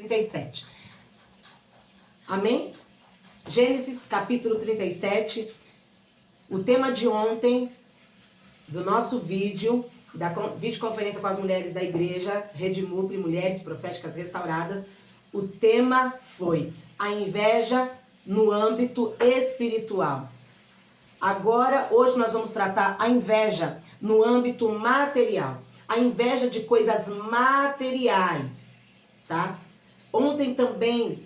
37. Amém? Gênesis capítulo 37. O tema de ontem, do nosso vídeo, da videoconferência com as mulheres da igreja, Rede Mupri, Mulheres Proféticas Restauradas, o tema foi a inveja no âmbito espiritual. Agora, hoje nós vamos tratar a inveja no âmbito material. A inveja de coisas materiais, tá? Ontem também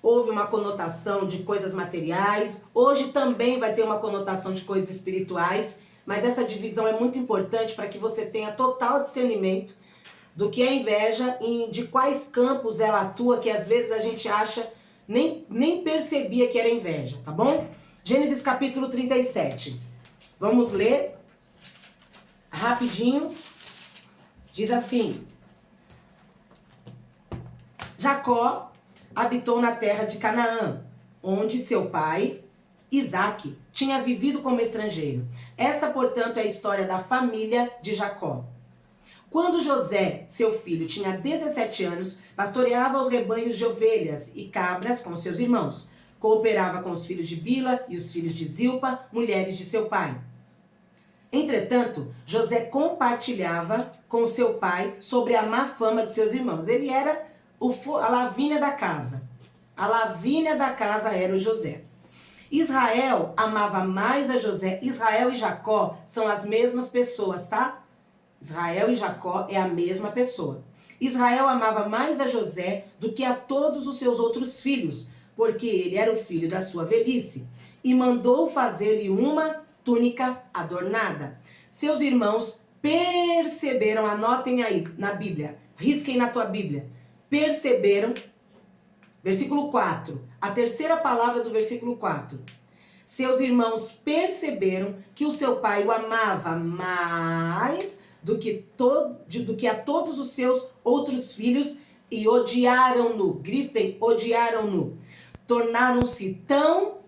houve uma conotação de coisas materiais. Hoje também vai ter uma conotação de coisas espirituais. Mas essa divisão é muito importante para que você tenha total discernimento do que é inveja e de quais campos ela atua, que às vezes a gente acha, nem percebia que era inveja, tá bom? Gênesis capítulo 37. Vamos ler rapidinho. Diz assim: Jacó habitou na terra de Canaã, onde seu pai, Isaque, tinha vivido como estrangeiro. Esta, portanto, é a história da família de Jacó. Quando José, seu filho, tinha 17 anos, pastoreava os rebanhos de ovelhas e cabras com seus irmãos. Cooperava com os filhos de Bila e os filhos de Zilpa, mulheres de seu pai. Entretanto, José compartilhava com seu pai sobre a má fama de seus irmãos. Ele era a Lavínia da casa. A Lavínia da casa era o José. Israel amava mais a José. Israel e Jacó são as mesmas pessoas, tá? Israel e Jacó é a mesma pessoa. Israel amava mais a José do que a todos os seus outros filhos, porque ele era o filho da sua velhice, e mandou fazer-lhe uma túnica adornada. Seus irmãos perceberam, anotem aí na Bíblia, risquem na tua Bíblia, perceberam, versículo 4, a terceira palavra do versículo 4. Seus irmãos perceberam que o seu pai o amava mais do que a todos os seus outros filhos e odiaram-no, grifem, odiaram-no. Tornaram-se tão,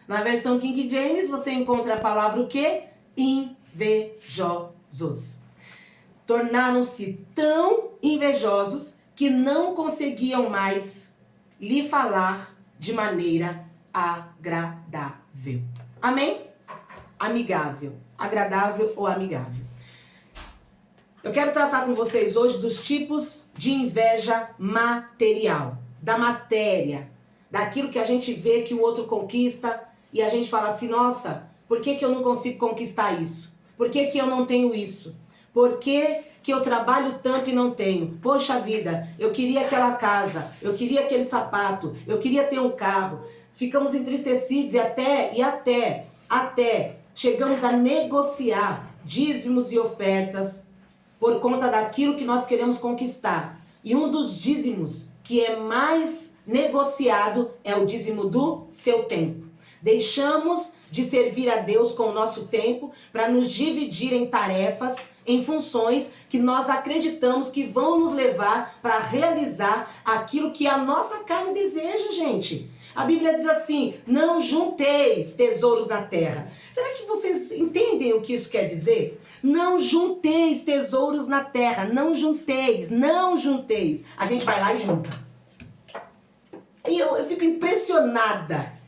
Na versão King James você encontra a palavra o quê? Invejosos. Tornaram-se tão invejosos que não conseguiam mais lhe falar de maneira agradável. Amém? Amigável. Agradável ou amigável. Eu quero tratar com vocês hoje dos tipos de inveja material. Da matéria. Daquilo que a gente vê que o outro conquista e a gente fala assim, nossa, por que eu não consigo conquistar isso? Por que eu não tenho isso? Por que eu trabalho tanto e não tenho? Poxa vida, eu queria aquela casa, eu queria aquele sapato, eu queria ter um carro. Ficamos entristecidos e até chegamos a negociar dízimos e ofertas por conta daquilo que nós queremos conquistar. E um dos dízimos que é mais negociado é o dízimo do seu tempo. Deixamos de servir a Deus com o nosso tempo para nos dividir em tarefas, em funções que nós acreditamos que vão nos levar para realizar aquilo que a nossa carne deseja, gente. A Bíblia diz assim, não junteis tesouros na terra. Será que vocês entendem o que isso quer dizer? Não junteis tesouros na terra, não junteis. A gente vai lá e junta. E eu fico impressionada.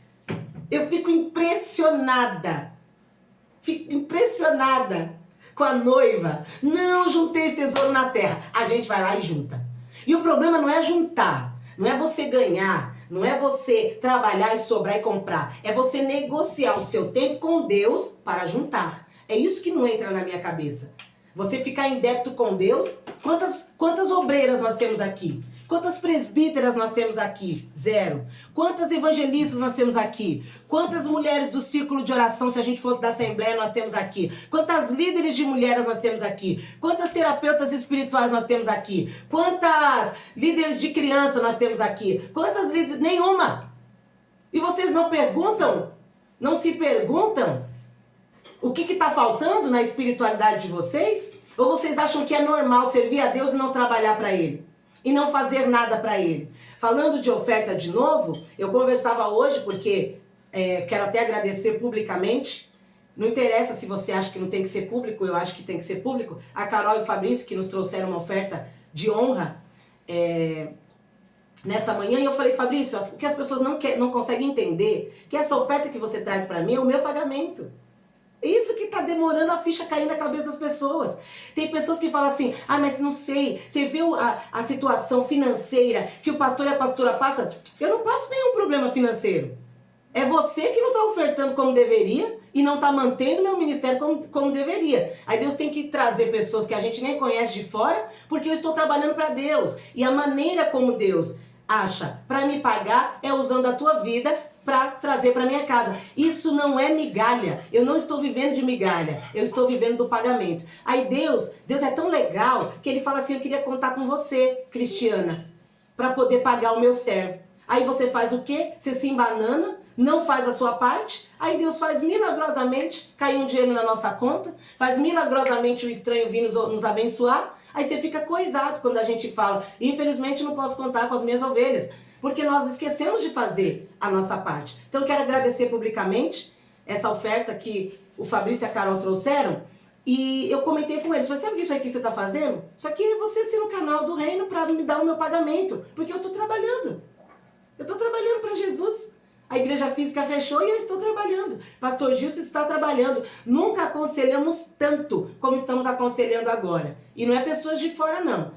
Fico impressionada com a noiva. Não junteis tesouro na terra. A gente vai lá e junta. E o problema não é juntar, não é você ganhar, não é você trabalhar e sobrar e comprar. É você negociar o seu tempo com Deus para juntar. É isso que não entra na minha cabeça. Você ficar em débito com Deus. Quantas obreiras nós temos aqui? Quantas presbíteras nós temos aqui? 0. Quantas evangelistas nós temos aqui? Quantas mulheres do círculo de oração, se a gente fosse da Assembleia, nós temos aqui? Quantas líderes de mulheres nós temos aqui? Quantas terapeutas espirituais nós temos aqui? Quantas líderes de criança nós temos aqui? Quantas líderes? Nenhuma! E vocês não perguntam? Não se perguntam? O que está faltando na espiritualidade de vocês? Ou vocês acham que é normal servir a Deus e não trabalhar para Ele? E não fazer nada para Ele? Falando de oferta de novo, eu conversava hoje porque quero até agradecer publicamente. Não interessa se você acha que não tem que ser público, eu acho que tem que ser público. A Carol e o Fabrício que nos trouxeram uma oferta de honra. nesta manhã, e eu falei, Fabrício, o que as pessoas não conseguem entender, que essa oferta que você traz para mim é o meu pagamento. Isso que tá demorando a ficha cair na cabeça das pessoas. Tem pessoas que falam assim, mas não sei, você viu a situação financeira que o pastor e a pastora passam? Eu não passo nenhum problema financeiro. É você que não está ofertando como deveria e não está mantendo meu ministério como deveria. Aí Deus tem que trazer pessoas que a gente nem conhece de fora, porque eu estou trabalhando para Deus. E a maneira como Deus acha para me pagar é usando a tua vida para trazer para minha casa. Isso não é migalha. Eu não estou vivendo de migalha. Eu estou vivendo do pagamento. Aí Deus é tão legal que ele fala assim, eu queria contar com você, Cristiana, para poder pagar o meu servo. Aí você faz o quê? Você se embanana, não faz a sua parte, aí Deus faz milagrosamente cair um dinheiro na nossa conta, faz milagrosamente o estranho vir nos abençoar, aí você fica coisado quando a gente fala, infelizmente não posso contar com as minhas ovelhas, porque nós esquecemos de fazer a nossa parte. Então eu quero agradecer publicamente essa oferta que o Fabrício e a Carol trouxeram, e eu comentei com eles, falei, sabe o que isso aqui você está fazendo? Isso aqui é você ser no canal do reino para me dar o meu pagamento, porque eu estou trabalhando. Eu estou trabalhando para Jesus. A igreja física fechou e eu estou trabalhando. Pastor Gilson está trabalhando. Nunca aconselhamos tanto como estamos aconselhando agora. E não é pessoas de fora, não.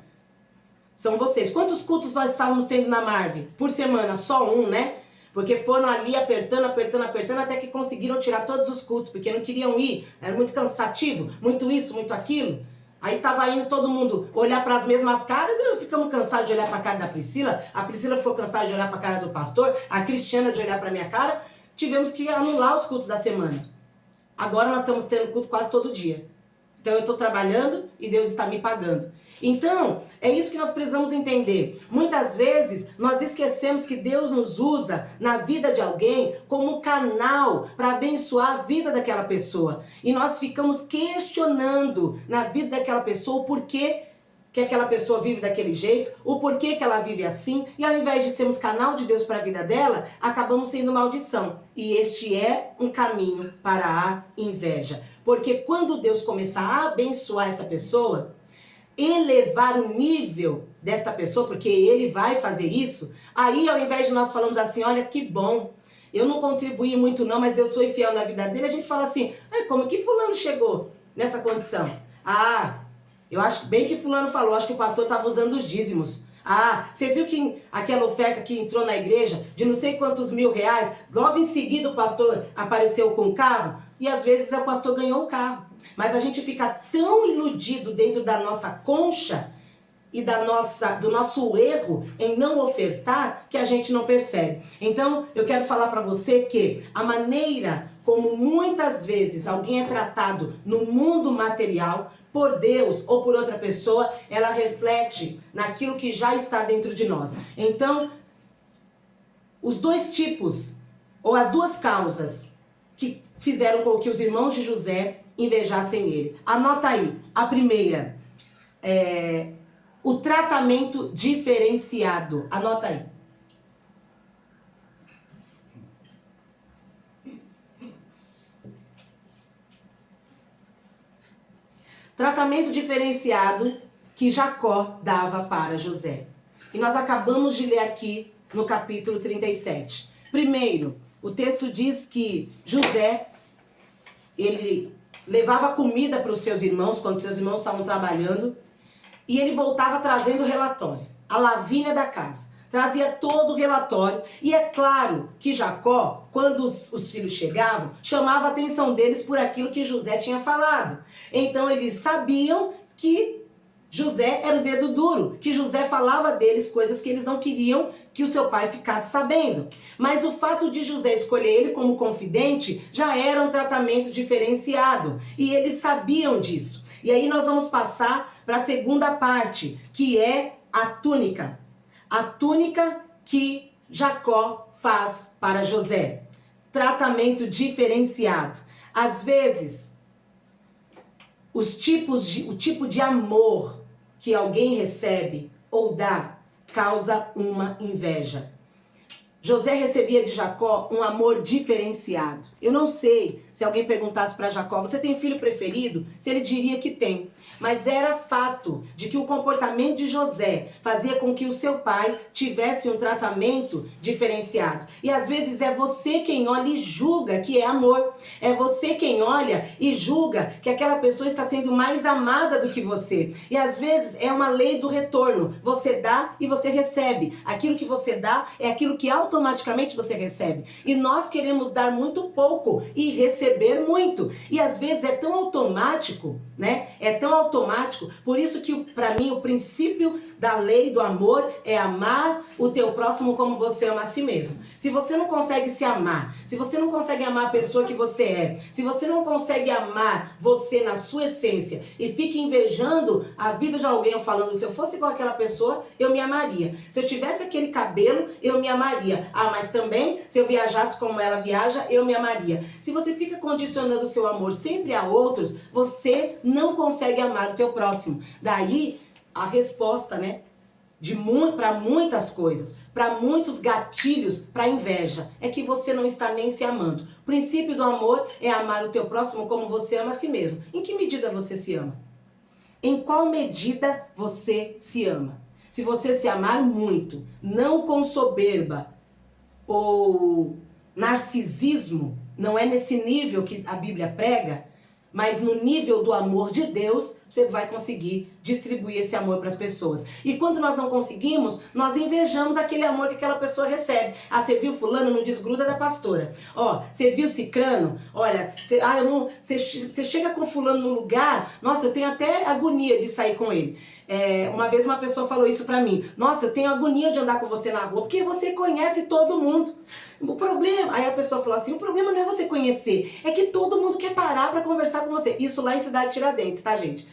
São vocês. Quantos cultos nós estávamos tendo na Marve? Por semana? Só um, né? Porque foram ali apertando, até que conseguiram tirar todos os cultos, porque não queriam ir. Era muito cansativo, muito isso, muito aquilo. Aí tava indo todo mundo olhar para as mesmas caras, e ficamos cansados de olhar para a cara da Priscila, a Priscila ficou cansada de olhar para a cara do pastor, a Cristiana de olhar para minha cara, tivemos que anular os cultos da semana. Agora nós estamos tendo culto quase todo dia. Então eu estou trabalhando e Deus está me pagando. Então, é isso que nós precisamos entender. Muitas vezes, nós esquecemos que Deus nos usa na vida de alguém como canal para abençoar a vida daquela pessoa. E nós ficamos questionando na vida daquela pessoa o porquê que aquela pessoa vive daquele jeito, o porquê que ela vive assim, e ao invés de sermos canal de Deus para a vida dela, acabamos sendo maldição. E este é um caminho para a inveja. Porque quando Deus começar a abençoar essa pessoa, elevar o nível desta pessoa, porque ele vai fazer isso, aí ao invés de nós falarmos assim, olha que bom, eu não contribuí muito não, mas Deus foi fiel na vida dele, a gente fala assim, como que fulano chegou nessa condição? Eu acho bem que fulano falou, acho que o pastor estava usando os dízimos. Você viu que aquela oferta que entrou na igreja, de não sei quantos R$1.000, logo em seguida o pastor apareceu com o carro, e às vezes o pastor ganhou o carro. Mas a gente fica tão iludido dentro da nossa concha e do nosso erro em não ofertar que a gente não percebe. Então, eu quero falar para você que a maneira como muitas vezes alguém é tratado no mundo material, por Deus ou por outra pessoa, ela reflete naquilo que já está dentro de nós. Então, os dois tipos, ou as duas causas que fizeram com que os irmãos de José invejassem ele. Anota aí. A primeira é o tratamento diferenciado. Anota aí. Tratamento diferenciado que Jacó dava para José. E nós acabamos de ler aqui no capítulo 37. Primeiro, o texto diz que José, ele levava comida para os seus irmãos, quando seus irmãos estavam trabalhando, e ele voltava trazendo o relatório. A Lavínia da casa trazia todo o relatório, e é claro que Jacó, quando os filhos chegavam, chamava a atenção deles por aquilo que José tinha falado. Então eles sabiam que José era o dedo duro, que José falava deles coisas que eles não queriam que o seu pai ficasse sabendo. Mas o fato de José escolher ele como confidente já era um tratamento diferenciado, e eles sabiam disso. E aí nós vamos passar para a segunda parte, que é a túnica. A túnica que Jacó faz para José. Tratamento diferenciado. Às vezes, o tipo de amor que alguém recebe ou dá causa uma inveja. José recebia de Jacó um amor diferenciado. Eu não sei se alguém perguntasse para Jacó, você tem filho preferido? Se ele diria que tem. Mas era fato de que o comportamento de José fazia com que o seu pai tivesse um tratamento diferenciado. E às vezes é você quem olha e julga que é amor. É você quem olha e julga que aquela pessoa está sendo mais amada do que você. E às vezes é uma lei do retorno. Você dá e você recebe. Aquilo que você dá é aquilo que automaticamente você recebe. E nós queremos dar muito pouco e receber muito. E às vezes é tão automático, né? É tão automático. Por isso que para mim o princípio da lei do amor é amar o teu próximo como você ama a si mesmo. Se você não consegue se amar, se você não consegue amar a pessoa que você é, se você não consegue amar você na sua essência e fica invejando a vida de alguém ou falando, se eu fosse igual aquela pessoa, eu me amaria. Se eu tivesse aquele cabelo, eu me amaria. Ah, mas também, se eu viajasse como ela viaja, eu me amaria. Se você fica condicionando o seu amor sempre a outros, você não consegue amar o teu próximo. Daí, a resposta, né? Para muitas coisas, para muitos gatilhos, para inveja, é que você não está nem se amando. O princípio do amor é amar o teu próximo como você ama a si mesmo. Em que medida você se ama? Em qual medida você se ama? Se você se amar muito, não com soberba ou narcisismo, não é nesse nível que a Bíblia prega, mas no nível do amor de Deus, você vai conseguir distribuir esse amor para as pessoas. E quando nós não conseguimos, nós invejamos aquele amor que aquela pessoa recebe. Ah, você viu fulano, não desgruda da pastora. Ó, você viu cicrano? Olha, você chega com fulano no lugar, nossa, eu tenho até agonia de sair com ele. Uma vez uma pessoa falou isso pra mim. Nossa, eu tenho agonia de andar com você na rua, porque você conhece todo mundo. O problema, aí a pessoa falou assim, o problema não é você conhecer, é que todo mundo quer parar pra conversar com você. Isso lá em Cidade Tiradentes, tá, gente?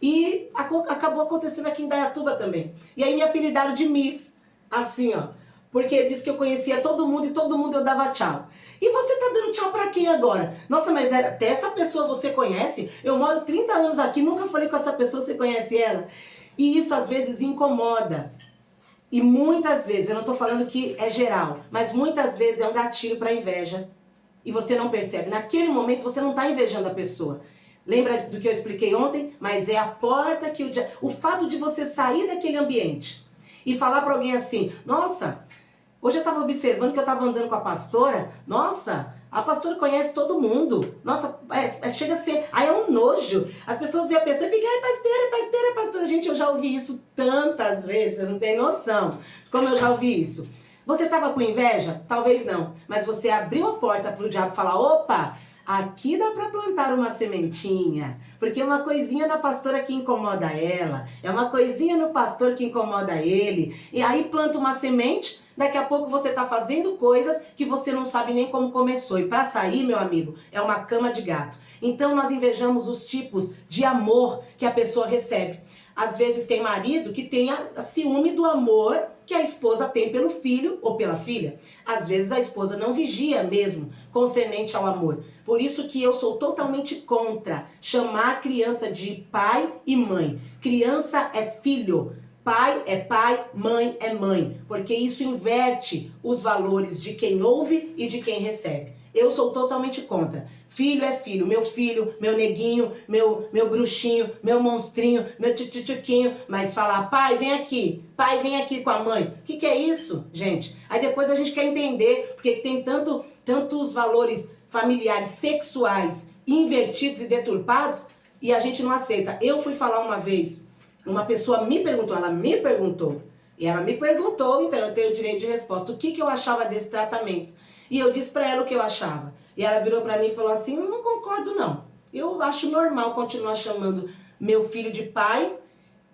E acabou acontecendo aqui em Dayatuba também. E aí me apelidaram de Miss, assim, ó. Porque disse que eu conhecia todo mundo e todo mundo eu dava tchau. E você tá dando tchau pra quem agora? Nossa, mas até essa pessoa você conhece? Eu moro 30 anos aqui, nunca falei com essa pessoa, você conhece ela? E isso às vezes incomoda. E muitas vezes, eu não tô falando que é geral, mas muitas vezes é um gatilho pra inveja. E você não percebe. Naquele momento você não tá invejando a pessoa. Lembra do que eu expliquei ontem? Mas é a porta que o fato de você sair daquele ambiente e falar pra alguém assim, nossa, hoje eu tava observando que eu tava andando com a pastora, nossa, a pastora conhece todo mundo, nossa, chega a ser, aí é um nojo, as pessoas veem a pessoa e ficam, ai, pastora, gente, eu já ouvi isso tantas vezes, vocês não têm noção de como eu já ouvi isso. Você tava com inveja? Talvez não, mas você abriu a porta pro diabo falar, opa, aqui dá pra plantar uma sementinha, porque é uma coisinha na pastora que incomoda ela, é uma coisinha no pastor que incomoda ele, e aí planta uma semente, daqui a pouco você tá fazendo coisas que você não sabe nem como começou, e pra sair, meu amigo, é uma cama de gato. Então nós invejamos os tipos de amor que a pessoa recebe. Às vezes tem marido que tem a ciúme do amor que a esposa tem pelo filho ou pela filha. Às vezes a esposa não vigia mesmo concernente ao amor. Por isso que eu sou totalmente contra chamar criança de pai e mãe. Criança é filho. Pai é pai, mãe é mãe. Porque isso inverte os valores de quem ouve e de quem recebe. Eu sou totalmente contra. Filho é filho, meu neguinho, meu bruxinho, meu monstrinho, meu tchutchuquinho. Mas falar, pai, vem aqui com a mãe. O que é isso, gente? Aí depois a gente quer entender, porque tem tantos valores familiares, sexuais, invertidos e deturpados, e a gente não aceita. Eu fui falar uma vez, uma pessoa ela me perguntou, então eu tenho o direito de resposta, o que eu achava desse tratamento. E eu disse pra ela o que eu achava. E ela virou pra mim e falou assim, não concordo não. Eu acho normal continuar chamando meu filho de pai.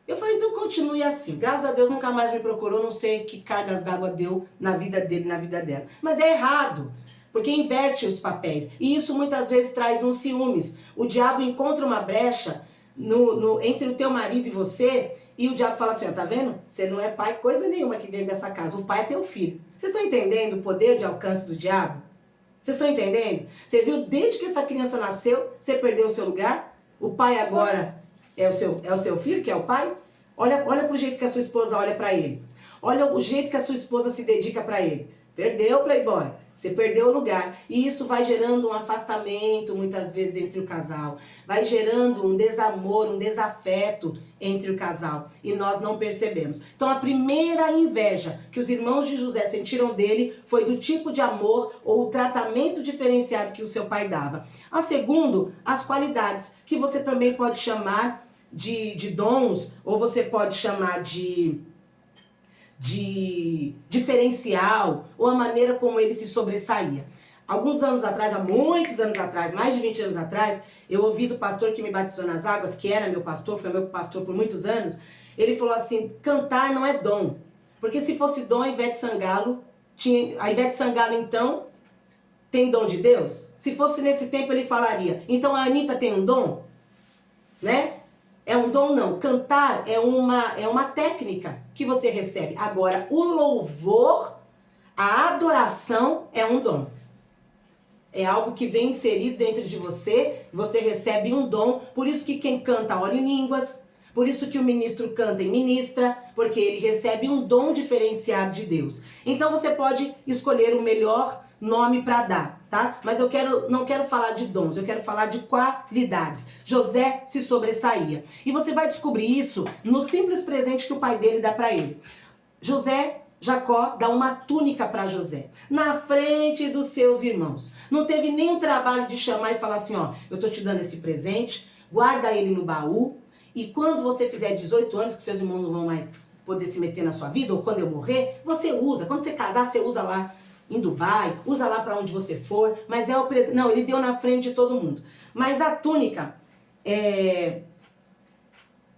Eu falei, então continue assim. Graças a Deus nunca mais me procurou, não sei que cargas d'água deu na vida dele, na vida dela. Mas é errado, porque inverte os papéis. E isso muitas vezes traz um ciúmes. O diabo encontra uma brecha entre o teu marido e você, e o diabo fala assim, ó, tá vendo? Você não é pai coisa nenhuma aqui dentro dessa casa. O pai é teu filho. Vocês estão entendendo o poder de alcance do diabo? Vocês estão entendendo? Você viu, desde que essa criança nasceu, você perdeu o seu lugar? O pai agora é o seu filho, que é o pai? Olha pro jeito que a sua esposa olha pra ele. Olha o jeito que a sua esposa se dedica pra ele. Perdeu, playboy. Você perdeu o lugar. E isso vai gerando um afastamento, muitas vezes, entre o casal. Vai gerando um desamor, um desafeto entre o casal. E nós não percebemos. Então, a primeira inveja que os irmãos de José sentiram dele foi do tipo de amor ou o tratamento diferenciado que o seu pai dava. A segundo, as qualidades, que você também pode chamar de dons, ou você pode chamar de diferencial, ou a maneira como ele se sobressaía. Alguns anos atrás, há muitos anos atrás, mais de 20 anos atrás, eu ouvi do pastor que me batizou nas águas, que era meu pastor, foi meu pastor por muitos anos, ele falou assim, cantar não é dom. Porque se fosse dom, a Ivete Sangalo então tem dom de Deus? Se fosse nesse tempo ele falaria, então a Anitta tem um dom? Né? É um dom não, cantar é uma técnica que você recebe. Agora, o louvor, a adoração é um dom. É algo que vem inserido dentro de você, você recebe um dom, por isso que quem canta ora em línguas, por isso que o ministro canta e ministra, porque ele recebe um dom diferenciado de Deus. Então você pode escolher o melhor nome para dar, tá? Mas não quero falar de dons, eu quero falar de qualidades. José se sobressaía. E você vai descobrir isso no simples presente que o pai dele dá para ele. Jacó dá uma túnica para José, na frente dos seus irmãos. Não teve nem o trabalho de chamar e falar assim, ó, eu tô te dando esse presente, guarda ele no baú, e quando você fizer 18 anos, que seus irmãos não vão mais poder se meter na sua vida, ou quando eu morrer, você usa. Quando você casar, você usa lá em Dubai, usa lá para onde você for, mas é o presente. Não, ele deu na frente de todo mundo. Mas a túnica,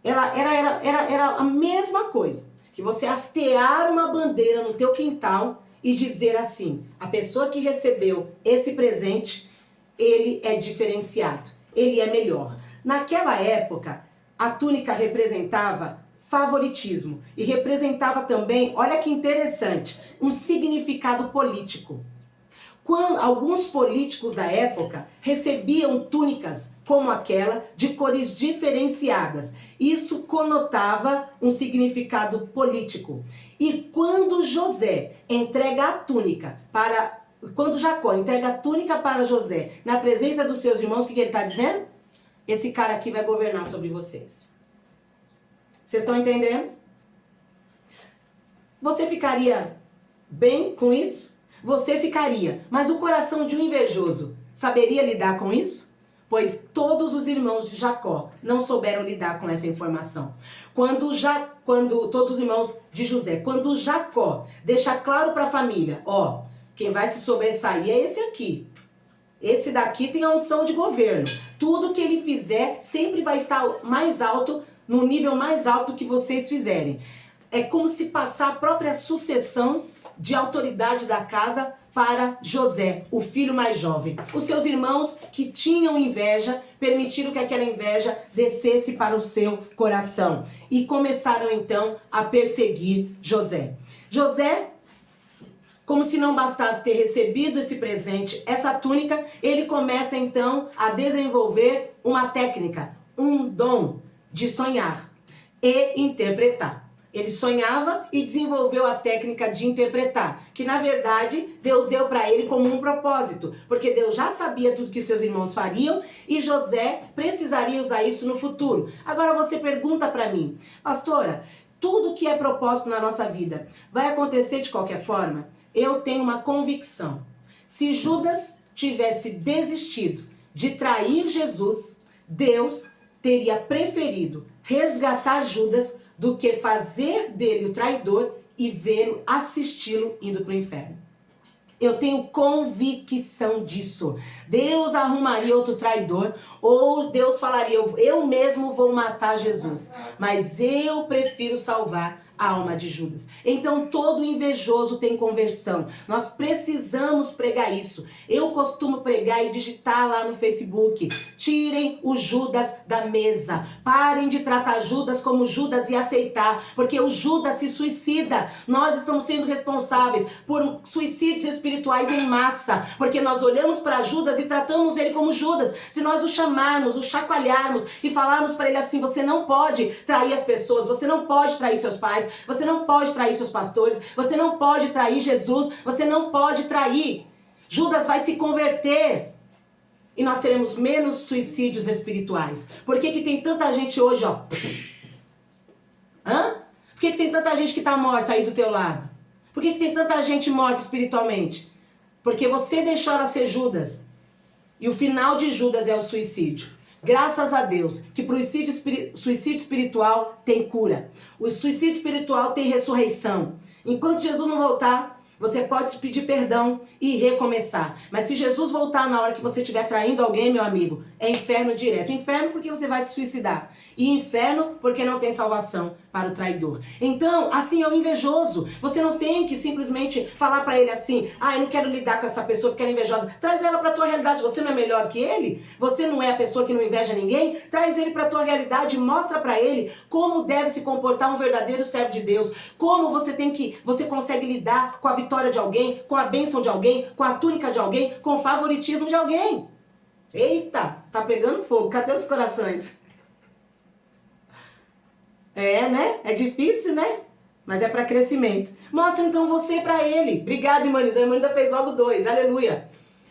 ela era a mesma coisa, que você hastear uma bandeira no teu quintal e dizer assim, a pessoa que recebeu esse presente, ele é diferenciado, ele é melhor. Naquela época, a túnica representava favoritismo e representava também, olha que interessante, um significado político. Quando alguns políticos da época recebiam túnicas como aquela de cores diferenciadas, isso conotava um significado político. E quando quando Jacó entrega a túnica para José na presença dos seus irmãos, o que ele está dizendo? Esse cara aqui vai governar sobre vocês. Vocês estão entendendo? Você ficaria bem com isso? Você ficaria. Mas o coração de um invejoso saberia lidar com isso? Pois todos os irmãos de Jacó não souberam lidar com essa informação. Quando todos os irmãos de José, quando Jacó deixa claro para a família, ó, quem vai se sobressair é esse aqui. Esse daqui tem a unção de governo. Tudo que ele fizer sempre vai estar mais alto, no nível mais alto que vocês fizerem. É como se passar a própria sucessão de autoridade da casa para José, o filho mais jovem. Os seus irmãos que tinham inveja, permitiram que aquela inveja descesse para o seu coração. E começaram então a perseguir José. José, como se não bastasse ter recebido esse presente, essa túnica, ele começa então a desenvolver uma técnica, um dom de sonhar e interpretar. Ele sonhava e desenvolveu a técnica de interpretar, que na verdade Deus deu para ele como um propósito, porque Deus já sabia tudo que seus irmãos fariam e José precisaria usar isso no futuro. Agora você pergunta para mim, pastora, tudo que é propósito na nossa vida vai acontecer de qualquer forma? Eu tenho uma convicção. Se Judas tivesse desistido de trair Jesus, Deus teria preferido resgatar Judas do que fazer dele o traidor e vê-lo, assisti-lo indo para o inferno. Eu tenho convicção disso. Deus arrumaria outro traidor, ou Deus falaria, eu mesmo vou matar Jesus, mas eu prefiro salvar a alma de Judas. Então todo invejoso tem conversão. Nós precisamos pregar isso. Eu costumo pregar e digitar lá no Facebook. Tirem o Judas da mesa. Parem de tratar Judas como Judas e aceitar, porque o Judas se suicida. Nós estamos sendo responsáveis por suicídios espirituais em massa, porque nós olhamos para Judas e tratamos ele como Judas. Se nós o chamarmos, o chacoalharmos e falarmos para ele assim, você não pode trair as pessoas, você não pode trair seus pais, você não pode trair seus pastores, você não pode trair Jesus, você não pode trair. Judas vai se converter e nós teremos menos suicídios espirituais. Por que que tem tanta gente hoje, ó? Hã? Por que que tem tanta gente que tá morta aí do teu lado? Por que que tem tanta gente morta espiritualmente? Porque você deixou ela ser Judas. E o final de Judas é o suicídio. Graças a Deus que pro suicídio espiritual tem cura. O suicídio espiritual tem ressurreição. Enquanto Jesus não voltar, você pode pedir perdão e recomeçar. Mas se Jesus voltar na hora que você estiver traindo alguém, meu amigo, é inferno direto. Inferno porque você vai se suicidar. E inferno porque não tem salvação para o traidor. Então, assim é o invejoso. Você não tem que simplesmente falar para ele assim: ah, eu não quero lidar com essa pessoa porque ela é invejosa. Traz ela para a tua realidade. Você não é melhor do que ele? Você não é a pessoa que não inveja ninguém? Traz ele para a tua realidade e mostra para ele como deve se comportar um verdadeiro servo de Deus. Como você consegue lidar com a vitória de alguém, com a bênção de alguém, com a túnica de alguém, com o favoritismo de alguém. Eita, tá pegando fogo. Cadê os corações? É, né? É difícil, né? Mas é para crescimento. Mostra então você para ele. Obrigado, Imanilda. A Imanilda fez logo 2. Aleluia.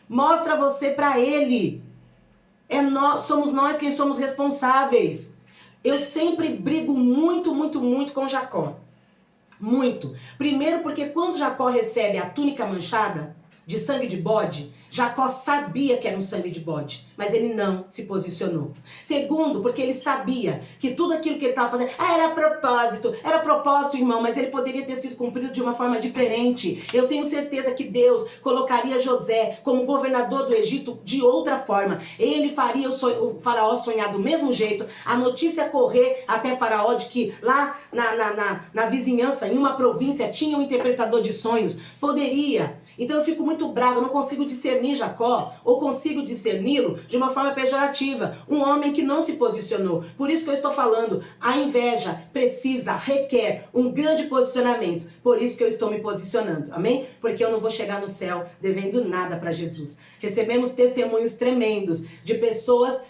Mostra você para ele. Somos nós quem somos responsáveis. Eu sempre brigo muito com Jacó. Muito. Primeiro porque quando Jacó recebe a túnica manchada de sangue de bode, Jacó sabia que era um sangue de bode, mas ele não se posicionou. Segundo, porque ele sabia que tudo aquilo que ele estava fazendo era propósito, irmão, mas ele poderia ter sido cumprido de uma forma diferente. Eu tenho certeza que Deus colocaria José como governador do Egito de outra forma. Ele faria o faraó sonhar do mesmo jeito, a notícia correr até faraó de que lá na vizinhança, em uma província, tinha um interpretador de sonhos. Poderia. Então eu fico muito bravo, eu não consigo discernir Jacó, ou consigo discerni-lo de uma forma pejorativa. Um homem que não se posicionou. Por isso que eu estou falando, a inveja requer um grande posicionamento. Por isso que eu estou me posicionando, amém? Porque eu não vou chegar no céu devendo nada para Jesus. Recebemos testemunhos tremendos de pessoas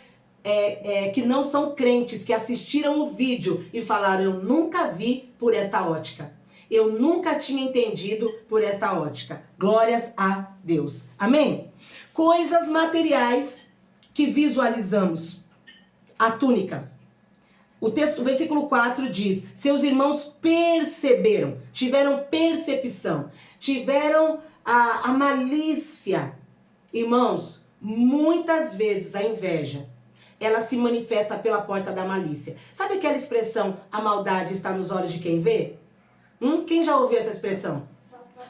que não são crentes, que assistiram o vídeo e falaram: eu nunca vi por esta ótica. Eu nunca tinha entendido por esta ótica. Glórias a Deus. Amém? Coisas materiais que visualizamos. A túnica. O versículo 4 diz: seus irmãos perceberam, tiveram percepção, tiveram a malícia. Irmãos, muitas vezes a inveja, ela se manifesta pela porta da malícia. Sabe aquela expressão, a maldade está nos olhos de quem vê? Quem já ouviu essa expressão?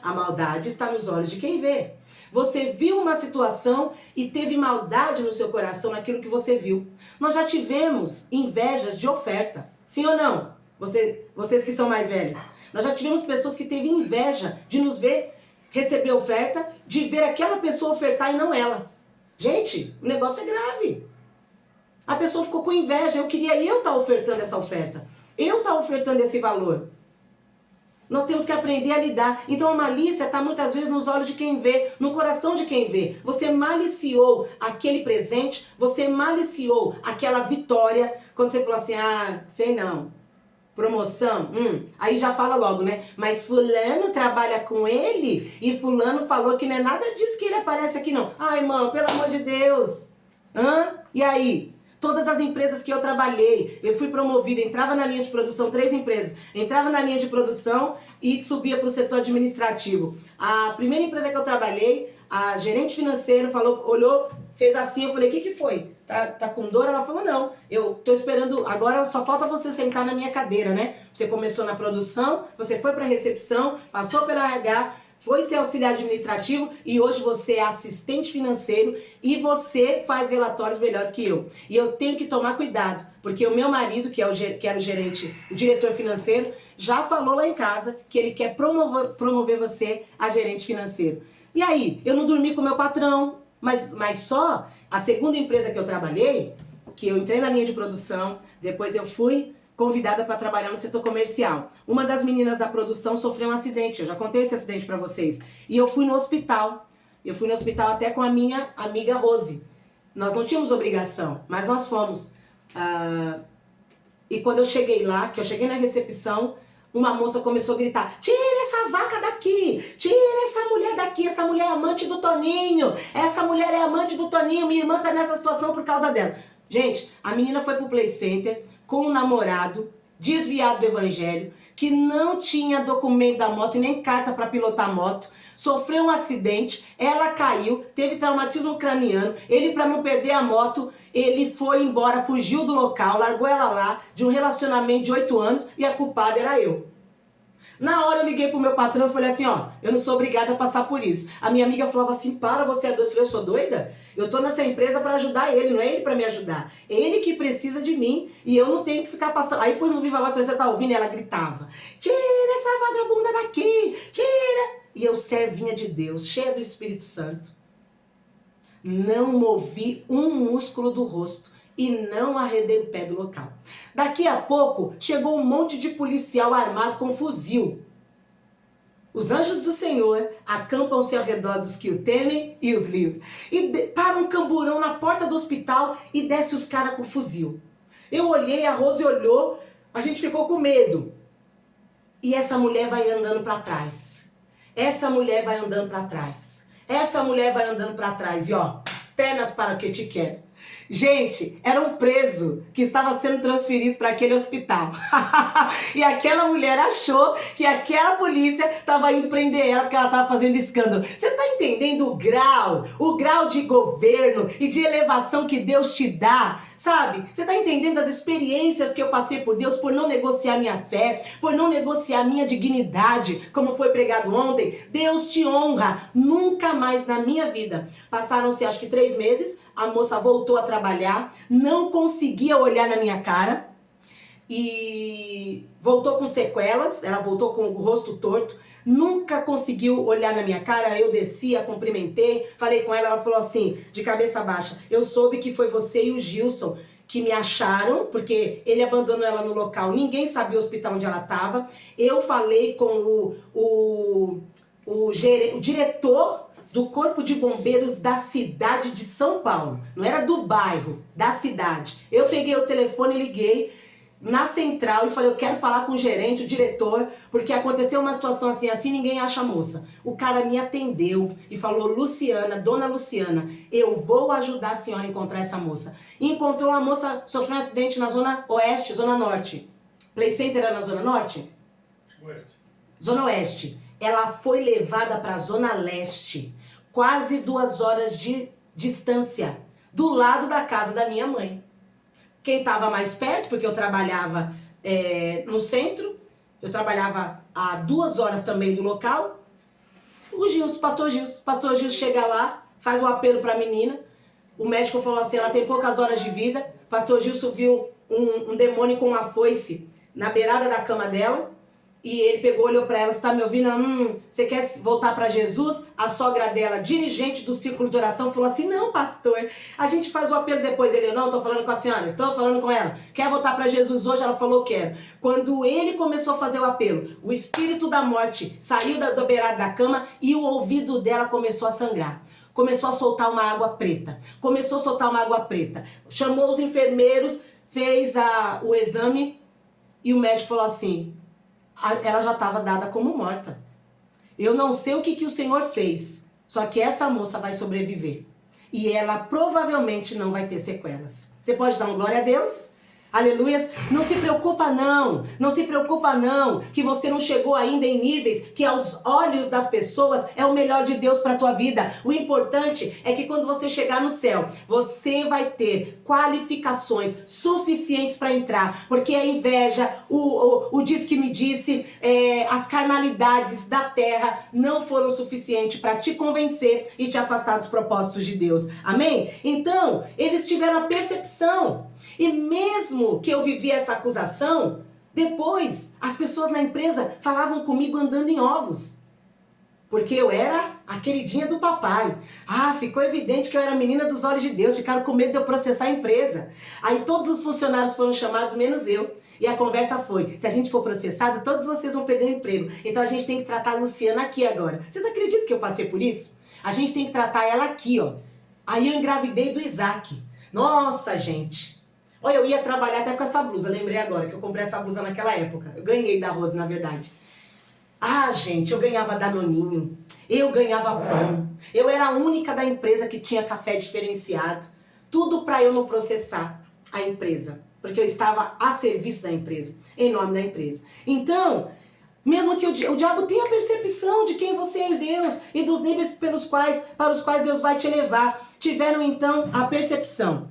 A maldade está nos olhos de quem vê. Você viu uma situação e teve maldade no seu coração naquilo que você viu. Nós já tivemos invejas de oferta. Sim ou não? Vocês que são mais velhos. Nós já tivemos pessoas que teve inveja de nos ver receber oferta, de ver aquela pessoa ofertar e não ela. Gente, o negócio é grave. A pessoa ficou com inveja. Eu queria estar ofertando essa oferta. Eu estar ofertando esse valor. Nós temos que aprender a lidar. Então a malícia está muitas vezes nos olhos de quem vê, no coração de quem vê. Você maliciou aquele presente, você maliciou aquela vitória, quando você falou assim: ah, sei não, promoção, aí já fala logo, né? Mas fulano trabalha com ele e fulano falou que não é nada disso que ele aparece aqui não. Ai, irmão, pelo amor de Deus. E aí? Todas as empresas que eu trabalhei, eu fui promovida, entrava na linha de produção, 3 empresas, entrava na linha de produção e subia para o setor administrativo. A primeira empresa que eu trabalhei, a gerente financeira falou, olhou, fez assim, eu falei: o que foi? Tá com dor? Ela falou: não, eu tô esperando, agora só falta você sentar na minha cadeira, né? Você começou na produção, você foi para a recepção, passou pela RH, foi ser auxiliar administrativo e hoje você é assistente financeiro e você faz relatórios melhor do que eu. E eu tenho que tomar cuidado, porque o meu marido, que era o gerente, o diretor financeiro, já falou lá em casa que ele quer promover você a gerente financeiro. E aí, eu não dormi com o meu patrão, mas só a segunda empresa que eu trabalhei, que eu entrei na linha de produção, depois eu fui convidada para trabalhar no setor comercial. Uma das meninas da produção sofreu um acidente, eu já contei esse acidente para vocês. E eu fui no hospital. Eu fui no hospital até com a minha amiga Rose. Nós não tínhamos obrigação, mas nós fomos. E quando eu cheguei lá, que eu cheguei na recepção, uma moça começou a gritar: tira essa vaca daqui, tira essa mulher daqui, essa mulher é amante do Toninho, essa mulher é amante do Toninho, minha irmã tá nessa situação por causa dela. Gente, a menina foi pro Play Center com um namorado desviado do evangelho, que não tinha documento da moto e nem carta para pilotar moto, sofreu um acidente, ela caiu, teve traumatismo craniano, ele, para não perder a moto, ele foi embora, fugiu do local, largou ela lá, de um relacionamento de 8 anos, e a culpada era eu. Na hora eu liguei pro meu patrão e falei assim, ó, eu não sou obrigada a passar por isso. A minha amiga falava assim, para, você é doida? Eu falei, eu sou doida? Eu tô nessa empresa para ajudar ele, não é ele para me ajudar. Ele que precisa de mim e eu não tenho que ficar passando. Aí pôs no Viva Voz, você tá ouvindo? E ela gritava, tira essa vagabunda daqui, tira. E eu, servinha de Deus, cheia do Espírito Santo, não movi um músculo do rosto e não arredei o pé do local. Daqui a pouco, chegou um monte de policial armado com fuzil. Os anjos do Senhor acampam-se ao redor dos que o temem e os livram. E para um camburão na porta do hospital e desce os caras com fuzil. Eu olhei, a Rose olhou, a gente ficou com medo. E essa mulher vai andando para trás. Essa mulher vai andando para trás. Essa mulher vai andando para trás. E ó, pernas para o que te quer. Gente, era um preso que estava sendo transferido para aquele hospital. E aquela mulher achou que aquela polícia estava indo prender ela porque ela estava fazendo escândalo. Você está entendendo o grau de governo e de elevação que Deus te dá? Sabe? Você está entendendo as experiências que eu passei por Deus, por não negociar minha fé, por não negociar minha dignidade, como foi pregado ontem? Deus te honra. Nunca mais na minha vida. Passaram-se acho que 3 meses, a moça voltou a trabalhar, não conseguia olhar na minha cara e voltou com sequelas, ela voltou com o rosto torto, nunca conseguiu olhar na minha cara. Eu desci, a cumprimentei, falei com ela, ela falou assim, de cabeça baixa, eu soube que foi você e o Gilson que me acharam, porque ele abandonou ela no local, ninguém sabia o hospital onde ela estava. Eu falei com o diretor do Corpo de Bombeiros da cidade de São Paulo, não era do bairro, da cidade. Eu peguei o telefone e liguei na central e falei, eu quero falar com o gerente, o diretor, porque aconteceu uma situação assim, ninguém acha a moça. O cara me atendeu e falou, Luciana, dona Luciana, eu vou ajudar a senhora a encontrar essa moça. E encontrou uma moça, sofreu um acidente na zona oeste, zona norte. Play Center era na zona norte? Oeste. Zona oeste. Ela foi levada para a zona leste, quase 2 horas de distância, do lado da casa da minha mãe. Quem estava mais perto, porque eu trabalhava no centro, eu trabalhava a 2 horas também do local, o Gilson, pastor Gilson. Pastor Gilson chega lá, faz um apelo para a menina, o médico falou assim, ela tem poucas horas de vida. Pastor Gilson viu um demônio com uma foice na beirada da cama dela, e ele pegou, olhou pra ela, você tá me ouvindo? Você quer voltar pra Jesus? A sogra dela, dirigente do círculo de oração, falou assim, não, pastor, a gente faz o apelo depois. Ele, não, tô falando com a senhora, estou falando com ela. Quer voltar pra Jesus hoje? Ela falou, quero. Quando ele começou a fazer o apelo, o espírito da morte saiu da beirada da cama e o ouvido dela começou a sangrar. Começou a soltar uma água preta. Chamou os enfermeiros, fez o exame e o médico falou assim, ela já estava dada como morta. Eu não sei o que o Senhor fez, só que essa moça vai sobreviver. E ela provavelmente não vai ter sequelas. Você pode dar um glória a Deus? Aleluias. Não se preocupa não, que você não chegou ainda em níveis que aos olhos das pessoas é o melhor de Deus para a tua vida. O importante é que quando você chegar no céu, você vai ter qualificações suficientes para entrar, porque a inveja, o diz que me disse, as carnalidades da terra não foram suficientes para te convencer e te afastar dos propósitos de Deus. Amém? Então, eles tiveram a percepção. E mesmo que eu vivi essa acusação, depois as pessoas na empresa falavam comigo andando em ovos. Porque eu era a queridinha do papai. Ficou evidente que eu era a menina dos olhos de Deus. Ficaram com medo de eu processar a empresa. Aí todos os funcionários foram chamados, menos eu. E a conversa foi, se a gente for processado, todos vocês vão perder o emprego. Então a gente tem que tratar a Luciana aqui agora. Vocês acreditam que eu passei por isso? A gente tem que tratar ela aqui, ó. Aí eu engravidei do Isaac. Nossa, gente. Olha, eu ia trabalhar até com essa blusa, lembrei agora que eu comprei essa blusa naquela época. Eu ganhei da Rose, na verdade. Ah, gente, eu ganhava danoninho, eu ganhava pão, eu era a única da empresa que tinha café diferenciado. Tudo para eu não processar a empresa, porque eu estava a serviço da empresa, em nome da empresa. Então, mesmo que o diabo tenha percepção de quem você é em Deus e dos níveis para os quais Deus vai te levar, tiveram então a percepção.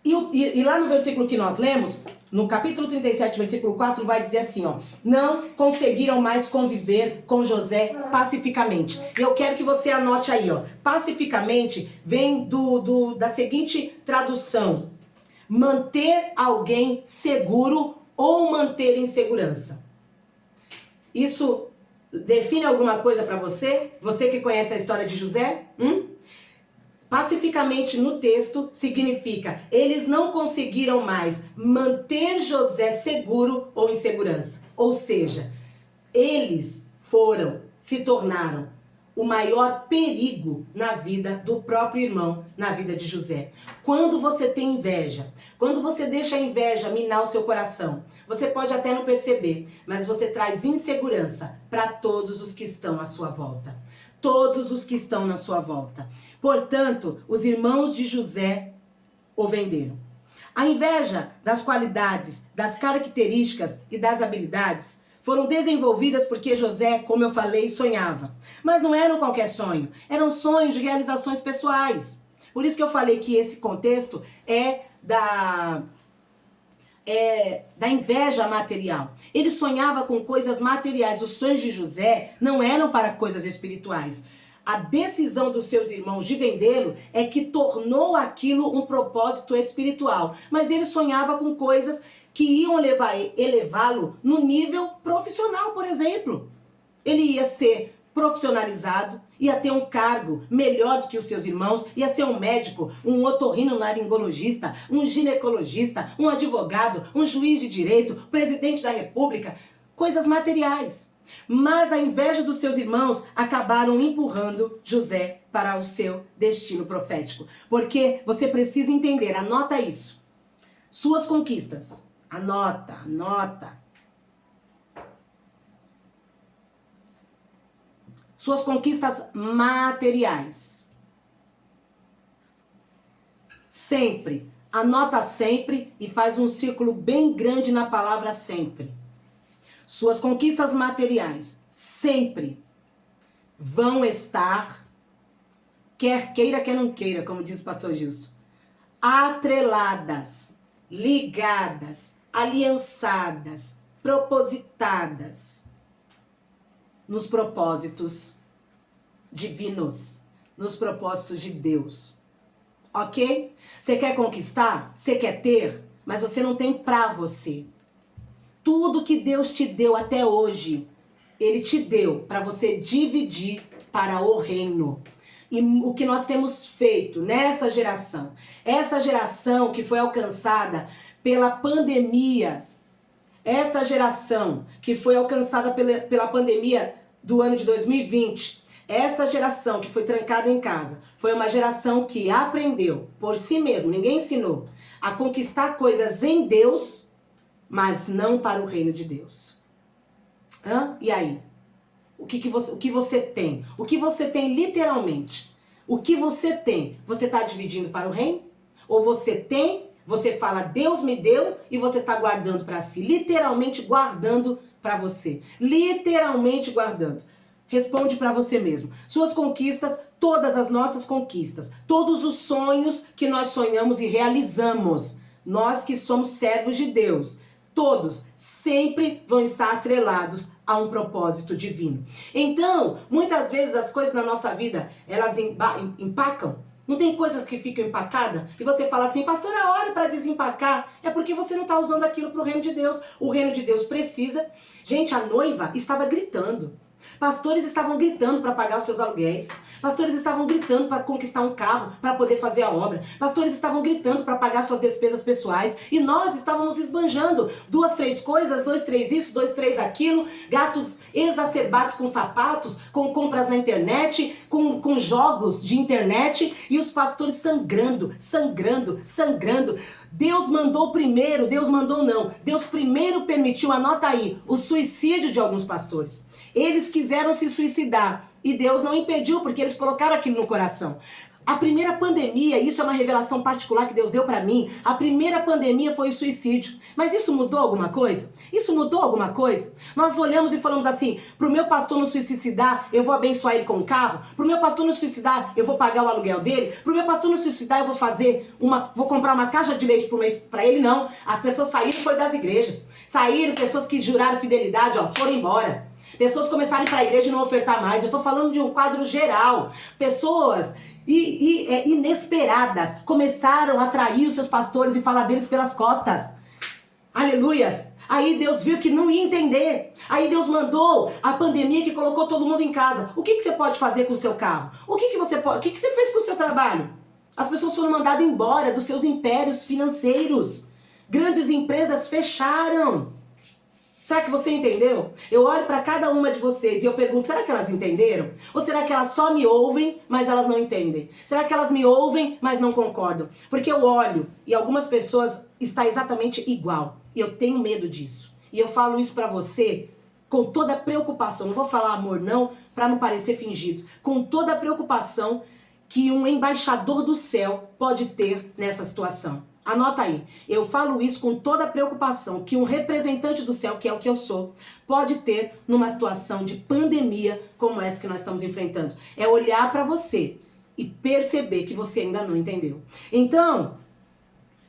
E lá no versículo que nós lemos, no capítulo 37, versículo 4, vai dizer assim, ó: não conseguiram mais conviver com José pacificamente. Eu quero que você anote aí, ó. Pacificamente vem da seguinte tradução: manter alguém seguro ou manter em segurança. Isso define alguma coisa para você? Você que conhece a história de José? Pacificamente no texto significa eles não conseguiram mais manter José seguro ou em segurança. Ou seja, eles se tornaram o maior perigo na vida do próprio irmão, na vida de José. Quando você tem inveja, quando você deixa a inveja minar o seu coração, você pode até não perceber, mas você traz insegurança para todos os que estão à sua volta. Todos os que estão na sua volta. Portanto, os irmãos de José o venderam. A inveja das qualidades, das características e das habilidades foram desenvolvidas porque José, como eu falei, sonhava. Mas não eram qualquer sonho, eram sonhos de realizações pessoais. Por isso que eu falei que esse contexto é da inveja material. Ele sonhava com coisas materiais. Os sonhos de José não eram para coisas espirituais. A decisão dos seus irmãos de vendê-lo é que tornou aquilo um propósito espiritual. Mas ele sonhava com coisas que iam elevá-lo no nível profissional, por exemplo. Ele ia ser profissionalizado, ia ter um cargo melhor do que os seus irmãos, ia ser um médico, um otorrinolaringologista, um ginecologista, um advogado, um juiz de direito, presidente da república, coisas materiais. Mas a inveja dos seus irmãos acabaram empurrando José para o seu destino profético. Porque você precisa entender, anota isso. Suas conquistas, anota. Suas conquistas materiais. Sempre. Anota sempre e faz um círculo bem grande na palavra sempre. Suas conquistas materiais sempre vão estar, quer queira, quer não queira, como diz o pastor Gilson, atreladas, ligadas, aliançadas, propositadas nos propósitos divinos, nos propósitos de Deus. Ok? Você quer conquistar? Você quer ter? Mas você não tem pra você. Tudo que Deus te deu até hoje, Ele te deu para você dividir para o reino. E o que nós temos feito nessa geração, essa geração que foi alcançada pela pandemia, esta geração que foi alcançada pela pandemia do ano de 2020, esta geração que foi trancada em casa, foi uma geração que aprendeu por si mesmo, ninguém ensinou, a conquistar coisas em Deus, mas não para o reino de Deus. E aí? O que você tem? O que você tem literalmente? O que você tem? Você está dividindo para o reino? Ou você tem, você fala Deus me deu e você está guardando para si? Literalmente guardando para você. Literalmente guardando. Responde para você mesmo. Suas conquistas, todas as nossas conquistas, todos os sonhos que nós sonhamos e realizamos, nós que somos servos de Deus, todos sempre vão estar atrelados a um propósito divino. Então, muitas vezes as coisas na nossa vida, elas empacam. Não tem coisas que ficam empacadas? E você fala assim, pastora, hora para desempacar. É porque você não está usando aquilo para o reino de Deus. O reino de Deus precisa. Gente, a noiva estava gritando. Pastores estavam gritando para pagar os seus aluguéis. Pastores estavam gritando para conquistar um carro, para poder fazer a obra. Pastores estavam gritando para pagar suas despesas pessoais. E nós estávamos esbanjando 2, 3 coisas, 2, 3 isso, 2, 3 aquilo. Gastos exacerbados com sapatos, com compras na internet, com jogos de internet. E os pastores sangrando. Deus mandou primeiro, Deus mandou não. Deus primeiro permitiu, anota aí, o suicídio de alguns pastores. Eles quiseram se suicidar e Deus não impediu, porque eles colocaram aquilo no coração. A primeira pandemia, isso é uma revelação particular que Deus deu pra mim, a primeira pandemia foi o suicídio. Mas isso mudou alguma coisa? Isso mudou alguma coisa? Nós olhamos e falamos assim, pro meu pastor não se suicidar, eu vou abençoar ele com um carro. Pro meu pastor não se suicidar, eu vou pagar o aluguel dele. Pro meu pastor não se suicidar, eu vou comprar uma caixa de leite por mês pra ele. Não, as pessoas saíram foi das igrejas. Saíram pessoas que juraram fidelidade, foram embora. Pessoas começaram a ir para a igreja e não ofertar mais. Eu estou falando de um quadro geral. Pessoas inesperadas começaram a trair os seus pastores e falar deles pelas costas. Aleluias! Aí Deus viu que não ia entender. Aí Deus mandou a pandemia que colocou todo mundo em casa. O que você pode fazer com o seu carro? O que você fez com o seu trabalho? As pessoas foram mandadas embora dos seus impérios financeiros. Grandes empresas fecharam. Será que você entendeu? Eu olho para cada uma de vocês e eu pergunto, será que elas entenderam? Ou será que elas só me ouvem, mas elas não entendem? Será que elas me ouvem, mas não concordam? Porque eu olho e algumas pessoas está exatamente igual. E eu tenho medo disso. E eu falo isso para você com toda a preocupação. Não vou falar amor não, para não parecer fingido. Com toda a preocupação que um embaixador do céu pode ter nessa situação. Anota aí, eu falo isso com toda a preocupação que um representante do céu, que é o que eu sou, pode ter numa situação de pandemia como essa que nós estamos enfrentando. É olhar para você e perceber que você ainda não entendeu. Então,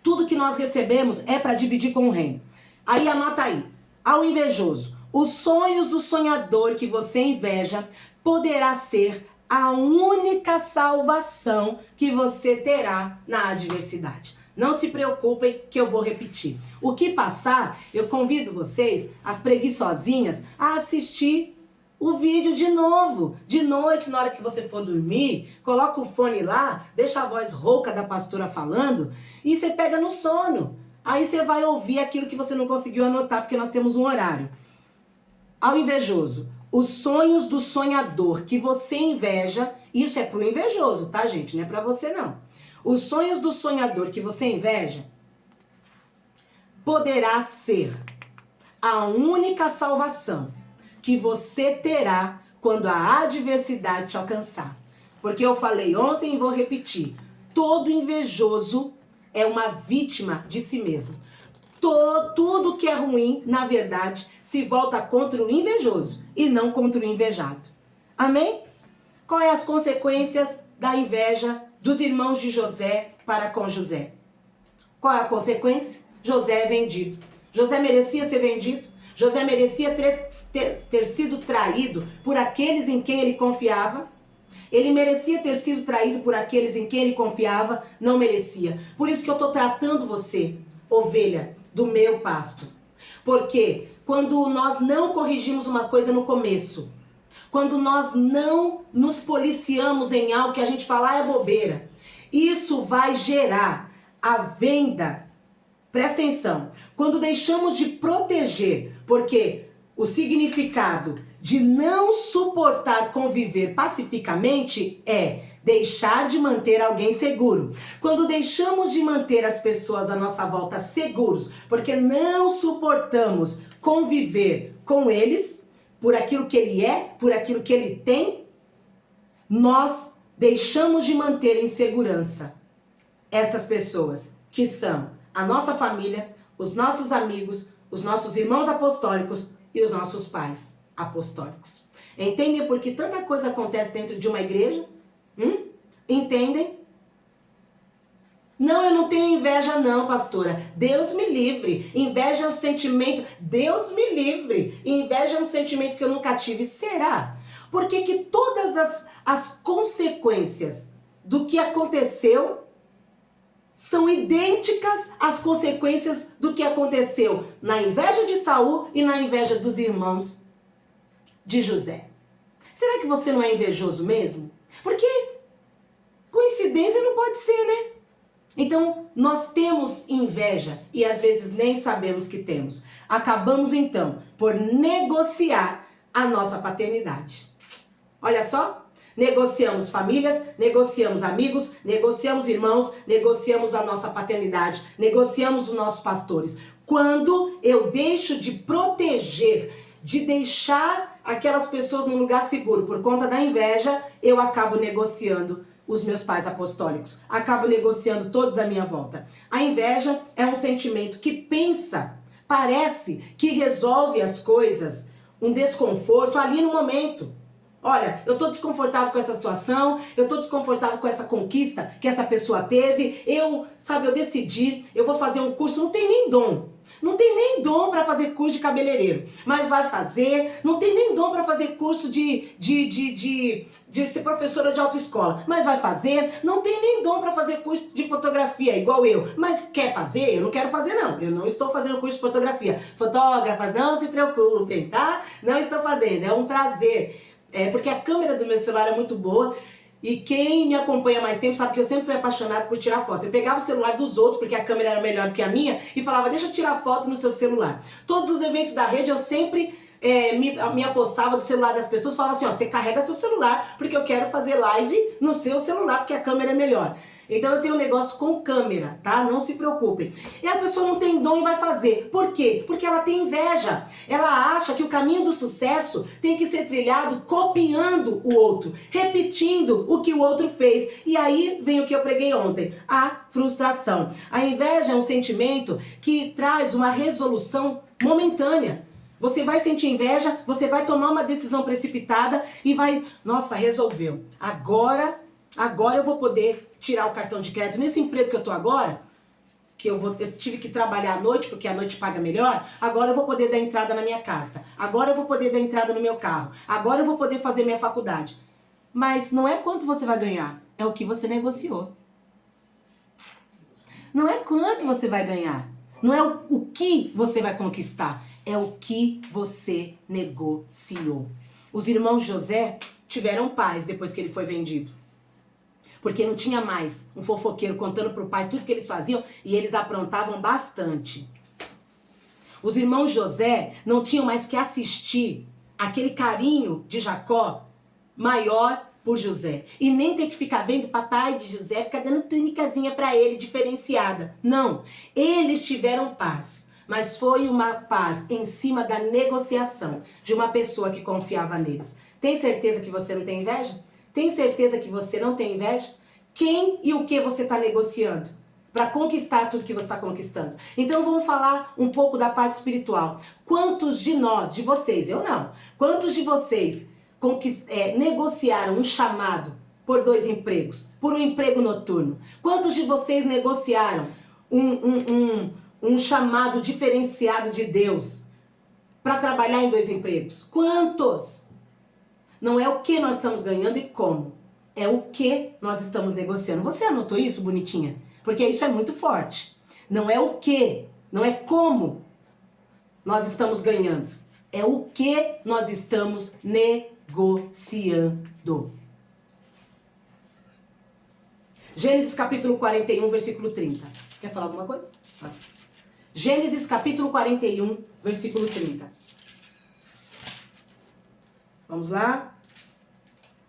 tudo que nós recebemos é para dividir com o reino. Aí anota aí, ao invejoso, os sonhos do sonhador que você inveja poderá ser a única salvação que você terá na adversidade. Não se preocupem que eu vou repetir. O que passar, eu convido vocês, as preguiçosinhas, a assistir o vídeo de novo. De noite, na hora que você for dormir, coloca o fone lá, deixa a voz rouca da pastora falando e você pega no sono. Aí você vai ouvir aquilo que você não conseguiu anotar, porque nós temos um horário. Ao invejoso, os sonhos do sonhador que você inveja, isso é pro invejoso, tá, gente? Não é pra você, não. Os sonhos do sonhador que você inveja poderá ser a única salvação que você terá quando a adversidade te alcançar. Porque eu falei ontem e vou repetir. Todo invejoso é uma vítima de si mesmo. Tudo que é ruim, na verdade, se volta contra o invejoso e não contra o invejado. Amém? Quais as consequências da inveja dos irmãos de José para com José? Qual é a consequência? José é vendido. José merecia ser vendido. José merecia ter sido traído por aqueles em quem ele confiava. Ele merecia ter sido traído por aqueles em quem ele confiava. Não merecia. Por isso que eu estou tratando você, ovelha do meu pasto. Porque quando nós não corrigimos uma coisa no começo, quando nós não nos policiamos em algo que a gente fala é bobeira, isso vai gerar a venda. Presta atenção. Quando deixamos de proteger, porque o significado de não suportar conviver pacificamente é deixar de manter alguém seguro. Quando deixamos de manter as pessoas à nossa volta seguros, porque não suportamos conviver com eles, por aquilo que ele é, por aquilo que ele tem, nós deixamos de manter em segurança estas pessoas que são a nossa família, os nossos amigos, os nossos irmãos apostólicos e os nossos pais apostólicos. Entendem por que tanta coisa acontece dentro de uma igreja? Entendem? Não, eu não tenho inveja não, pastora. Deus me livre. Inveja é um sentimento... Deus me livre. Inveja é um sentimento que eu nunca tive. Será? Por que todas as consequências do que aconteceu são idênticas às consequências do que aconteceu na inveja de Saul e na inveja dos irmãos de José? Será que você não é invejoso mesmo? Porque coincidência não pode ser, né? Então, nós temos inveja e às vezes nem sabemos que temos. Acabamos então por negociar a nossa paternidade. Olha só, negociamos famílias, negociamos amigos, negociamos irmãos, negociamos a nossa paternidade, negociamos os nossos pastores. Quando eu deixo de proteger, de deixar aquelas pessoas num lugar seguro por conta da inveja, eu acabo negociando os meus pais apostólicos. Acabo negociando todos à minha volta. A inveja é um sentimento que pensa, parece que resolve as coisas, um desconforto ali no momento. Olha, eu tô desconfortável com essa situação, eu tô desconfortável com essa conquista que essa pessoa teve, eu decidi, eu vou fazer um curso, não tem nem dom. Não tem nem dom para fazer curso de cabeleireiro, mas vai fazer. Não tem nem dom para fazer curso de ser professora de autoescola, mas vai fazer. Não tem nem dom para fazer curso de fotografia, igual eu, mas quer fazer? Eu não quero fazer não, eu não estou fazendo curso de fotografia. Fotógrafas, não se preocupem, tá? Não estou fazendo, é um prazer. Porque a câmera do meu celular é muito boa. E quem me acompanha há mais tempo sabe que eu sempre fui apaixonado por tirar foto. Eu pegava o celular dos outros, porque a câmera era melhor do que a minha, e falava, deixa eu tirar foto no seu celular. Todos os eventos da rede eu sempre me apossava do celular das pessoas, falava assim, ó, você carrega seu celular, porque eu quero fazer live no seu celular, porque a câmera é melhor. Então eu tenho um negócio com câmera, tá? Não se preocupem. E a pessoa não tem dom e vai fazer. Por quê? Porque ela tem inveja. Ela acha que o caminho do sucesso tem que ser trilhado copiando o outro, repetindo o que o outro fez. E aí vem o que eu preguei ontem, a frustração. A inveja é um sentimento que traz uma resolução momentânea. Você vai sentir inveja, você vai tomar uma decisão precipitada e vai, nossa, resolveu. Agora eu vou poder tirar o cartão de crédito. Nesse emprego que eu tô agora, que eu tive que trabalhar à noite, porque a noite paga melhor, agora eu vou poder dar entrada na minha carta. Agora eu vou poder dar entrada no meu carro. Agora eu vou poder fazer minha faculdade. Mas não é quanto você vai ganhar, é o que você negociou. Não é quanto você vai ganhar. Não é o que você vai conquistar, é o que você negociou. Os irmãos José tiveram paz depois que ele foi vendido. Porque não tinha mais um fofoqueiro contando pro pai tudo que eles faziam e eles aprontavam bastante. Os irmãos José não tinham mais que assistir aquele carinho de Jacó maior por José. E nem ter que ficar vendo o papai de José ficar dando túnicazinha para ele, diferenciada. Não, eles tiveram paz. Mas foi uma paz em cima da negociação de uma pessoa que confiava neles. Tem certeza que você não tem inveja? Tem certeza que você não tem inveja? Quem e o que você está negociando para conquistar tudo que você está conquistando? Então vamos falar um pouco da parte espiritual. Quantos de nós, de vocês, eu não, quantos de vocês negociaram um chamado por 2 empregos, por um emprego noturno? Quantos de vocês negociaram um chamado diferenciado de Deus para trabalhar em 2 empregos? Quantos? Não é o que nós estamos ganhando e como. É o que nós estamos negociando. Você anotou isso, bonitinha? Porque isso é muito forte. Não é o que, não é como nós estamos ganhando. É o que nós estamos negociando. Gênesis capítulo 41, versículo 30. Quer falar alguma coisa? Gênesis capítulo 41, versículo 30. Vamos lá?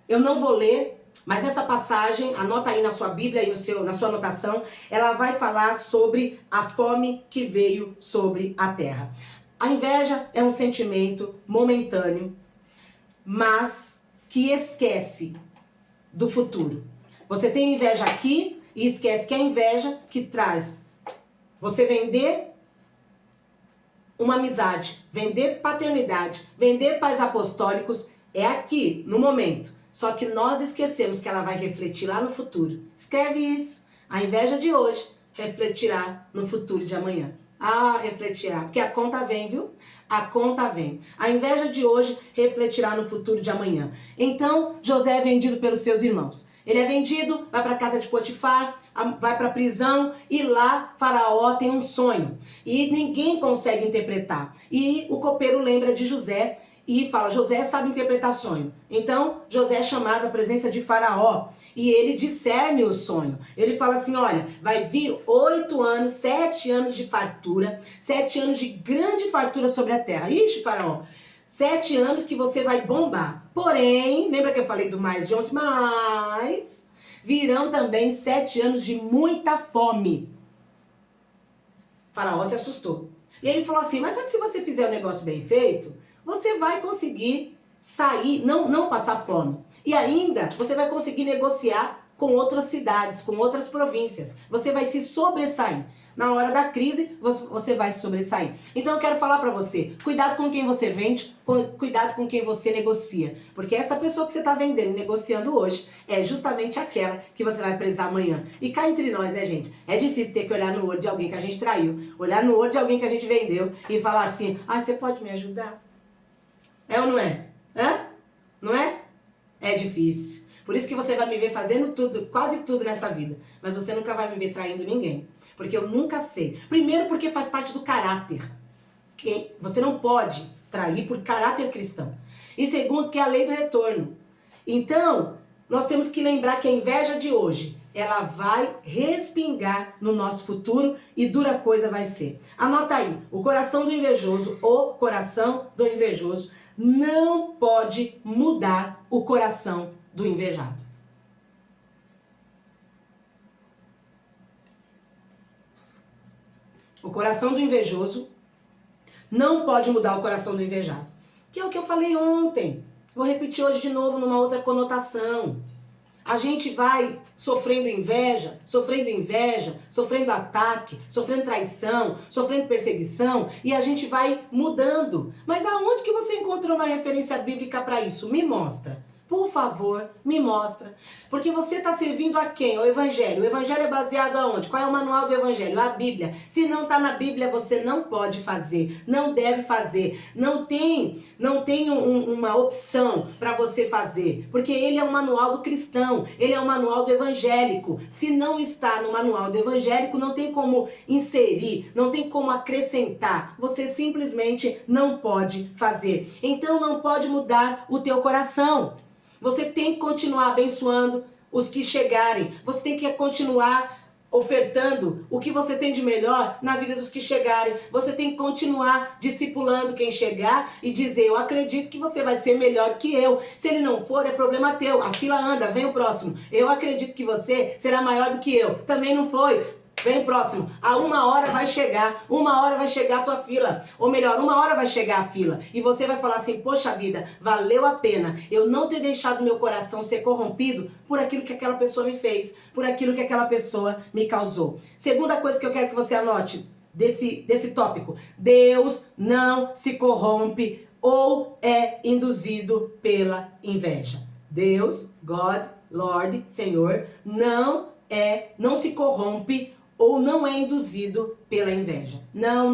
Eu não vou ler, mas essa passagem, anota aí na sua Bíblia, aí na sua anotação, ela vai falar sobre a fome que veio sobre a terra. A inveja é um sentimento momentâneo, mas que esquece do futuro. Você tem inveja aqui e esquece que é a inveja que traz você vender uma amizade, vender paternidade, vender pais apostólicos, é aqui, no momento. Só que nós esquecemos que ela vai refletir lá no futuro. Escreve isso. A inveja de hoje refletirá no futuro de amanhã. Ah, refletirá. Porque a conta vem, viu? A conta vem. A inveja de hoje refletirá no futuro de amanhã. Então, José é vendido pelos seus irmãos. Ele é vendido, vai para a casa de Potifar, vai para a prisão e lá Faraó tem um sonho. E ninguém consegue interpretar. E o copeiro lembra de José e fala, José sabe interpretar sonho. Então, José é chamado à presença de Faraó e ele discerne o sonho. Ele fala assim, olha, vai vir 8 anos, 7 anos de fartura, 7 anos de grande fartura sobre a terra. Ixi, Faraó, 7 anos que você vai bombar. Porém, lembra que eu falei do mais de ontem? Mas virão também 7 anos de muita fome. Faraó se assustou. E ele falou assim, mas só que se você fizer o negócio bem feito, você vai conseguir sair, não passar fome. E ainda você vai conseguir negociar com outras cidades, com outras províncias. Você vai se sobressair. Na hora da crise, você vai se sobressair. Então eu quero falar pra você, cuidado com quem você vende, cuidado com quem você negocia. Porque esta pessoa que você tá vendendo, negociando hoje, é justamente aquela que você vai precisar amanhã. E cá entre nós, né, gente? É difícil ter que olhar no olho de alguém que a gente traiu, olhar no olho de alguém que a gente vendeu e falar assim, você pode me ajudar? É ou não é? Hã? Não é? É difícil. Por isso que você vai me ver fazendo tudo, quase tudo nessa vida. Mas você nunca vai me ver traindo ninguém. Porque eu nunca sei. Primeiro porque faz parte do caráter. Você não pode trair por caráter cristão. E segundo porque é a lei do retorno. Então, nós temos que lembrar que a inveja de hoje, ela vai respingar no nosso futuro e dura coisa vai ser. Anota aí, o coração do invejoso não pode mudar o coração do invejado. O coração do invejoso não pode mudar o coração do invejado. Que é o que eu falei ontem. Vou repetir hoje de novo numa outra conotação. A gente vai sofrendo inveja, sofrendo ataque, sofrendo traição, sofrendo perseguição e a gente vai mudando. Mas aonde que você encontrou uma referência bíblica para isso? Me mostra. Por favor, me mostra. Porque você está servindo a quem? O Evangelho. O Evangelho é baseado aonde? Qual é o manual do Evangelho? A Bíblia. Se não está na Bíblia, você não pode fazer. Não deve fazer. Não tem uma opção para você fazer. Porque ele é o manual do cristão. Ele é o manual do evangélico. Se não está no manual do evangélico, não tem como inserir. Não tem como acrescentar. Você simplesmente não pode fazer. Então não pode mudar o teu coração. Você tem que continuar abençoando os que chegarem. Você tem que continuar ofertando o que você tem de melhor na vida dos que chegarem. Você tem que continuar discipulando quem chegar e dizer, eu acredito que você vai ser melhor que eu. Se ele não for, é problema teu. A fila anda, vem o próximo. Eu acredito que você será maior do que eu. Também não foi. Vem o próximo. A 1 hora vai chegar. 1 hora vai chegar a tua fila. Ou melhor, 1 hora vai chegar a fila. E você vai falar assim, poxa vida, valeu a pena eu não ter deixado meu coração ser corrompido por aquilo que aquela pessoa me fez. Por aquilo que aquela pessoa me causou. Segunda coisa que eu quero que você anote desse tópico. Deus não se corrompe ou é induzido pela inveja. Deus, God, Lord, Senhor, não se corrompe ou não é induzido pela inveja. Não.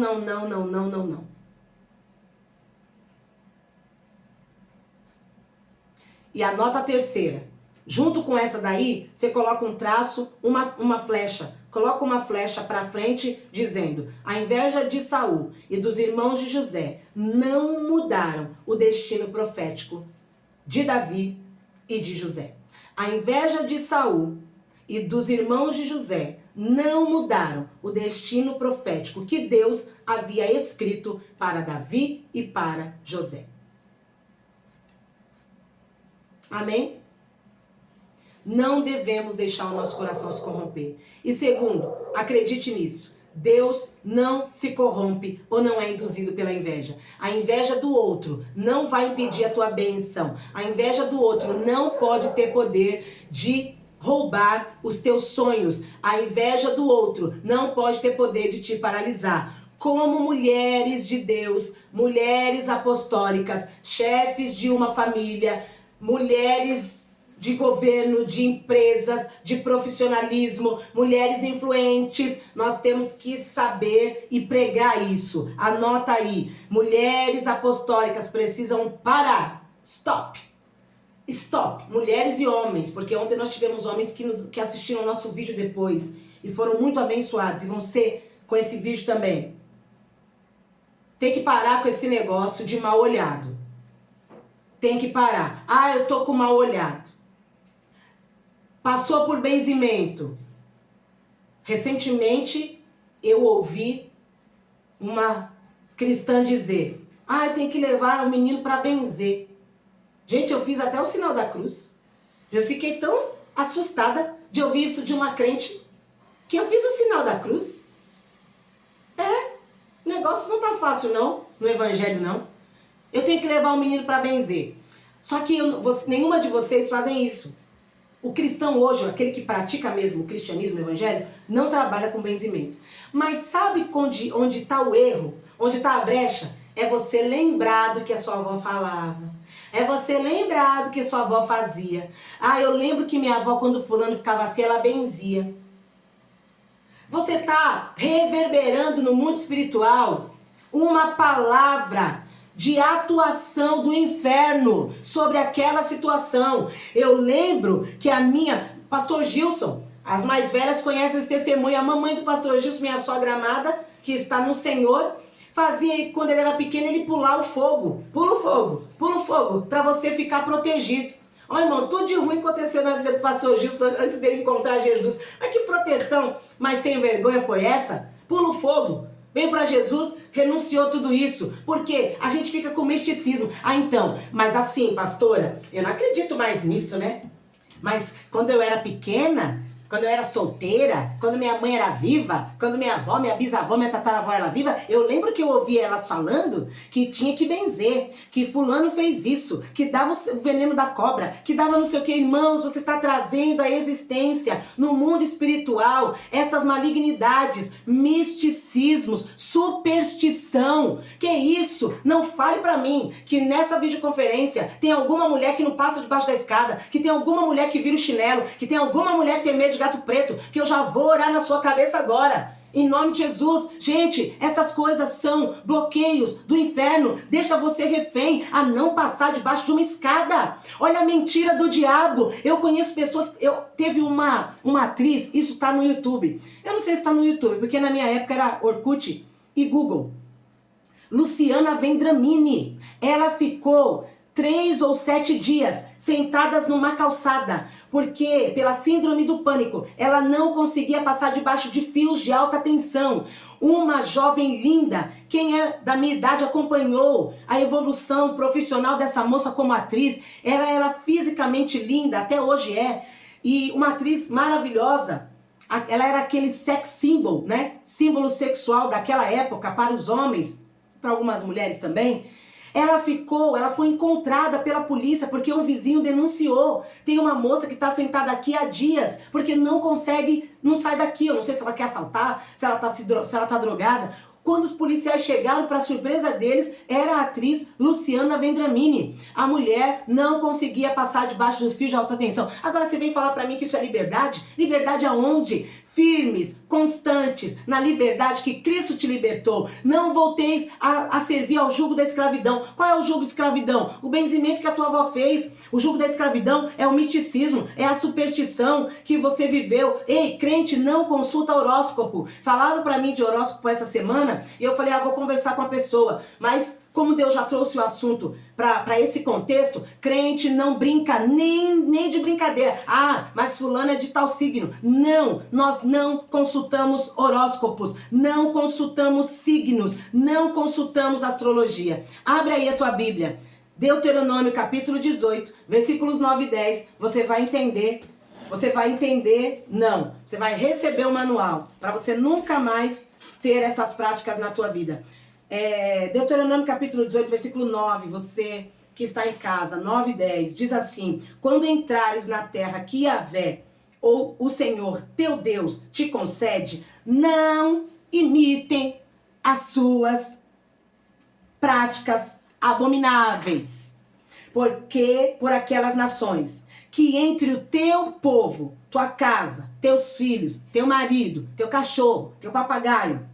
E a nota terceira. Junto com essa daí, você coloca um traço, uma flecha. Coloca uma flecha para frente dizendo, a inveja de Saul e dos irmãos de José não mudaram o destino profético de Davi e de José. A inveja de Saul e dos irmãos de José não mudaram o destino profético que Deus havia escrito para Davi e para José. Amém? Não devemos deixar o nosso coração se corromper. E segundo, acredite nisso. Deus não se corrompe ou não é induzido pela inveja. A inveja do outro não vai impedir a tua bênção. A inveja do outro não pode ter poder de roubar os teus sonhos. A inveja do outro não pode ter poder de te paralisar. Como mulheres de Deus, mulheres apostólicas, chefes de uma família, mulheres de governo, de empresas, de profissionalismo, mulheres influentes, nós temos que saber e pregar isso. Anota aí, mulheres apostólicas precisam parar. Stop. Mulheres e homens, porque ontem nós tivemos homens que assistiram o nosso vídeo depois e foram muito abençoados e vão ser com esse vídeo também. Tem que parar com esse negócio de mal olhado. tem que parar. Ah, eu tô com mal olhado. Passou por benzimento. Recentemente, eu ouvi uma cristã dizer: ah, eu tenho que levar o menino para benzer. Gente, eu fiz até o sinal da cruz. Eu fiquei tão assustada de ouvir isso de uma crente que eu fiz o sinal da cruz. O negócio não tá fácil não, no evangelho não. Eu tenho que levar o menino para benzer. Só que nenhuma de vocês fazem isso. O cristão hoje, aquele que pratica mesmo o cristianismo, o evangelho, não trabalha com benzimento. Mas sabe onde está o erro? Onde está a brecha? É você lembrar do que a sua avó falava. É você lembrar do que a sua avó fazia. Ah, eu lembro que minha avó, quando fulano ficava assim, ela benzia. Você está reverberando no mundo espiritual uma palavra de atuação do inferno sobre aquela situação. Eu lembro que pastor Gilson, as mais velhas conhecem esse testemunho, a mamãe do pastor Gilson, minha sogra amada, que está no Senhor, fazia, quando ele era pequeno, ele pular o fogo. Pula o fogo, para você ficar protegido. Ó, irmão, tudo de ruim aconteceu na vida do pastor Gilson antes dele encontrar Jesus. Mas que proteção mais sem vergonha foi essa? Pula o fogo. Veio para Jesus, renunciou tudo isso. Porque a gente fica com misticismo. Ah, então, mas assim, pastora, eu não acredito mais nisso, né? Mas quando eu era pequena, quando eu era solteira, quando minha mãe era viva, quando minha avó, minha bisavó, minha tataravó era viva, eu lembro que eu ouvia elas falando que tinha que benzer, que fulano fez isso, que dava o veneno da cobra, que dava não sei o que. Irmãos, você está trazendo à existência no mundo espiritual essas malignidades, misticismos, superstição. Que isso? Não fale pra mim que nessa videoconferência tem alguma mulher que não passa debaixo da escada, que tem alguma mulher que vira o chinelo, que tem alguma mulher que tem medo de gato preto, que eu já vou orar na sua cabeça agora. Em nome de Jesus. Gente, essas coisas são bloqueios do inferno. Deixa você refém a não passar debaixo de uma escada. Olha a mentira do diabo. Eu conheço pessoas... Teve uma atriz, isso tá no YouTube. Eu não sei se tá no YouTube, porque na minha época era Orkut e Google. Luciana Vendramini. Ela ficou 3 ou 7 dias sentadas numa calçada, porque pela síndrome do pânico, ela não conseguia passar debaixo de fios de alta tensão. Uma jovem linda, quem é da minha idade acompanhou a evolução profissional dessa moça como atriz. Ela era fisicamente linda, até hoje é, e uma atriz maravilhosa. Ela era aquele sex symbol, né? Símbolo sexual daquela época para os homens, para algumas mulheres também. Ela foi encontrada pela polícia porque um vizinho denunciou. Tem uma moça que está sentada aqui há dias porque não sai daqui. Eu não sei se ela quer assaltar, se ela tá drogada. Quando os policiais chegaram, para surpresa deles, era a atriz Luciana Vendramini. A mulher não conseguia passar debaixo do fio de alta tensão. Agora você vem falar para mim que isso é liberdade? Liberdade aonde? Firmes, constantes, na liberdade que Cristo te libertou. Não volteis a servir ao jugo da escravidão. Qual é o jugo de escravidão? O benzimento que a tua avó fez. O jugo da escravidão é o misticismo, é a superstição que você viveu. Ei, crente, não consulta horóscopo. Falaram para mim de horóscopo essa semana e eu falei, vou conversar com a pessoa. Mas como Deus já trouxe o assunto para esse contexto, crente não brinca nem de brincadeira. Ah, mas fulano é de tal signo. Não, nós não consultamos horóscopos, não consultamos signos, não consultamos astrologia. Abre aí a tua Bíblia, Deuteronômio capítulo 18, versículos 9 e 10, você vai entender, não, você vai receber o manual, para você nunca mais ter essas práticas na tua vida. Deuteronômio capítulo 18, versículo 9, você que está em casa, 9 e 10, diz assim: quando entrares na terra que Yahvé, ou o Senhor teu Deus, te concede, não imitem as suas práticas abomináveis, porque por aquelas nações que entre o teu povo, tua casa, teus filhos, teu marido, teu cachorro, teu papagaio,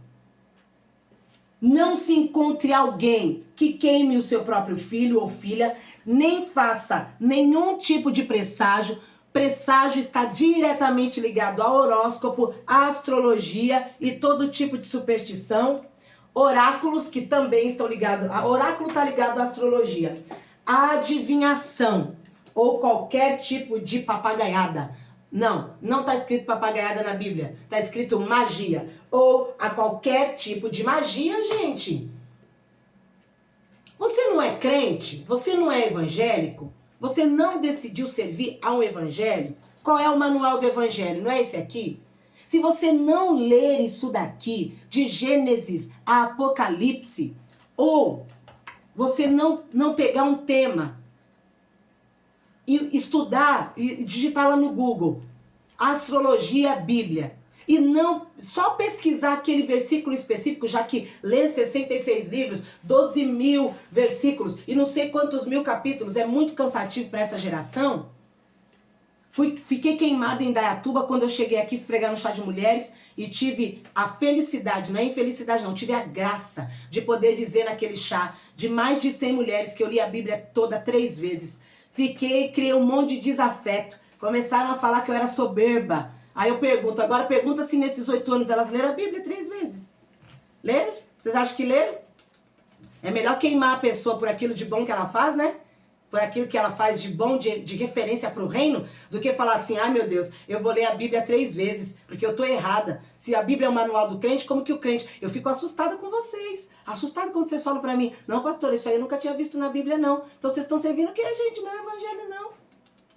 não se encontre alguém que queime o seu próprio filho ou filha, nem faça nenhum tipo de presságio. Presságio está diretamente ligado ao horóscopo, à astrologia e todo tipo de superstição. Oráculos que também estão ligados. Oráculo está ligado à astrologia. adivinhação ou qualquer tipo de papagaiada. Não, não está escrito papagaiada na Bíblia. Está escrito magia. Ou a qualquer tipo de magia, gente. Você não é crente? Você não é evangélico? Você não decidiu servir a um evangelho? Qual é o manual do evangelho? Não é esse aqui? Se você não ler isso daqui, de Gênesis a Apocalipse, ou você não pegar um tema e estudar, e digitar lá no Google, astrologia, Bíblia, e não só pesquisar aquele versículo específico, já que ler 66 livros, 12 mil versículos e não sei quantos mil capítulos é muito cansativo para essa geração. Fiquei queimada em Indaiatuba quando eu cheguei aqui, fui pregar no chá de mulheres e tive a felicidade, não é infelicidade não, tive a graça de poder dizer naquele chá de mais de 100 mulheres que eu li a Bíblia toda 3 vezes. Criei um monte de desafeto, começaram a falar que eu era soberba. Aí eu pergunto, agora pergunta se nesses 8 anos elas leram a Bíblia 3 vezes. Leram? Vocês acham que leram? É melhor queimar a pessoa por aquilo de bom que ela faz, né? Por aquilo que ela faz de bom, de referência para o reino, do que falar assim, ai meu Deus, eu vou ler a Bíblia 3 vezes, porque eu tô errada. Se a Bíblia é o manual do crente, como que o crente... Eu fico assustada com vocês, assustada quando vocês falam para mim, não pastor, isso aí eu nunca tinha visto na Bíblia não. Então vocês estão servindo o que, gente? Não é evangelho não.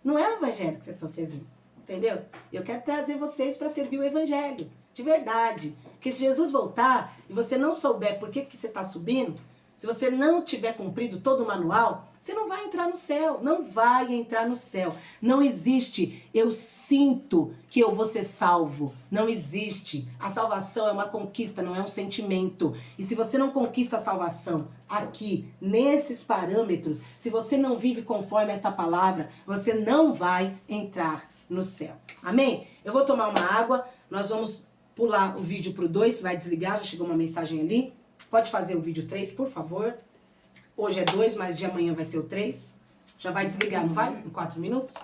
Não é o evangelho que vocês estão servindo, entendeu? Eu quero trazer vocês para servir o evangelho, de verdade. Porque se Jesus voltar e você não souber por que você está subindo, se você não tiver cumprido todo o manual, você não vai entrar no céu, não vai entrar no céu. Não existe, eu sinto que eu vou ser salvo. Não existe. A salvação é uma conquista, não é um sentimento. E se você não conquista a salvação aqui, nesses parâmetros, se você não vive conforme esta palavra, você não vai entrar no céu. Amém? Eu vou tomar uma água, nós vamos pular o vídeo pro 2, vai desligar, já chegou uma mensagem ali. Pode fazer o vídeo 3, por favor. Hoje é 2, mas de amanhã vai ser o 3. Já vai desligar, não vai? Em 4 minutos.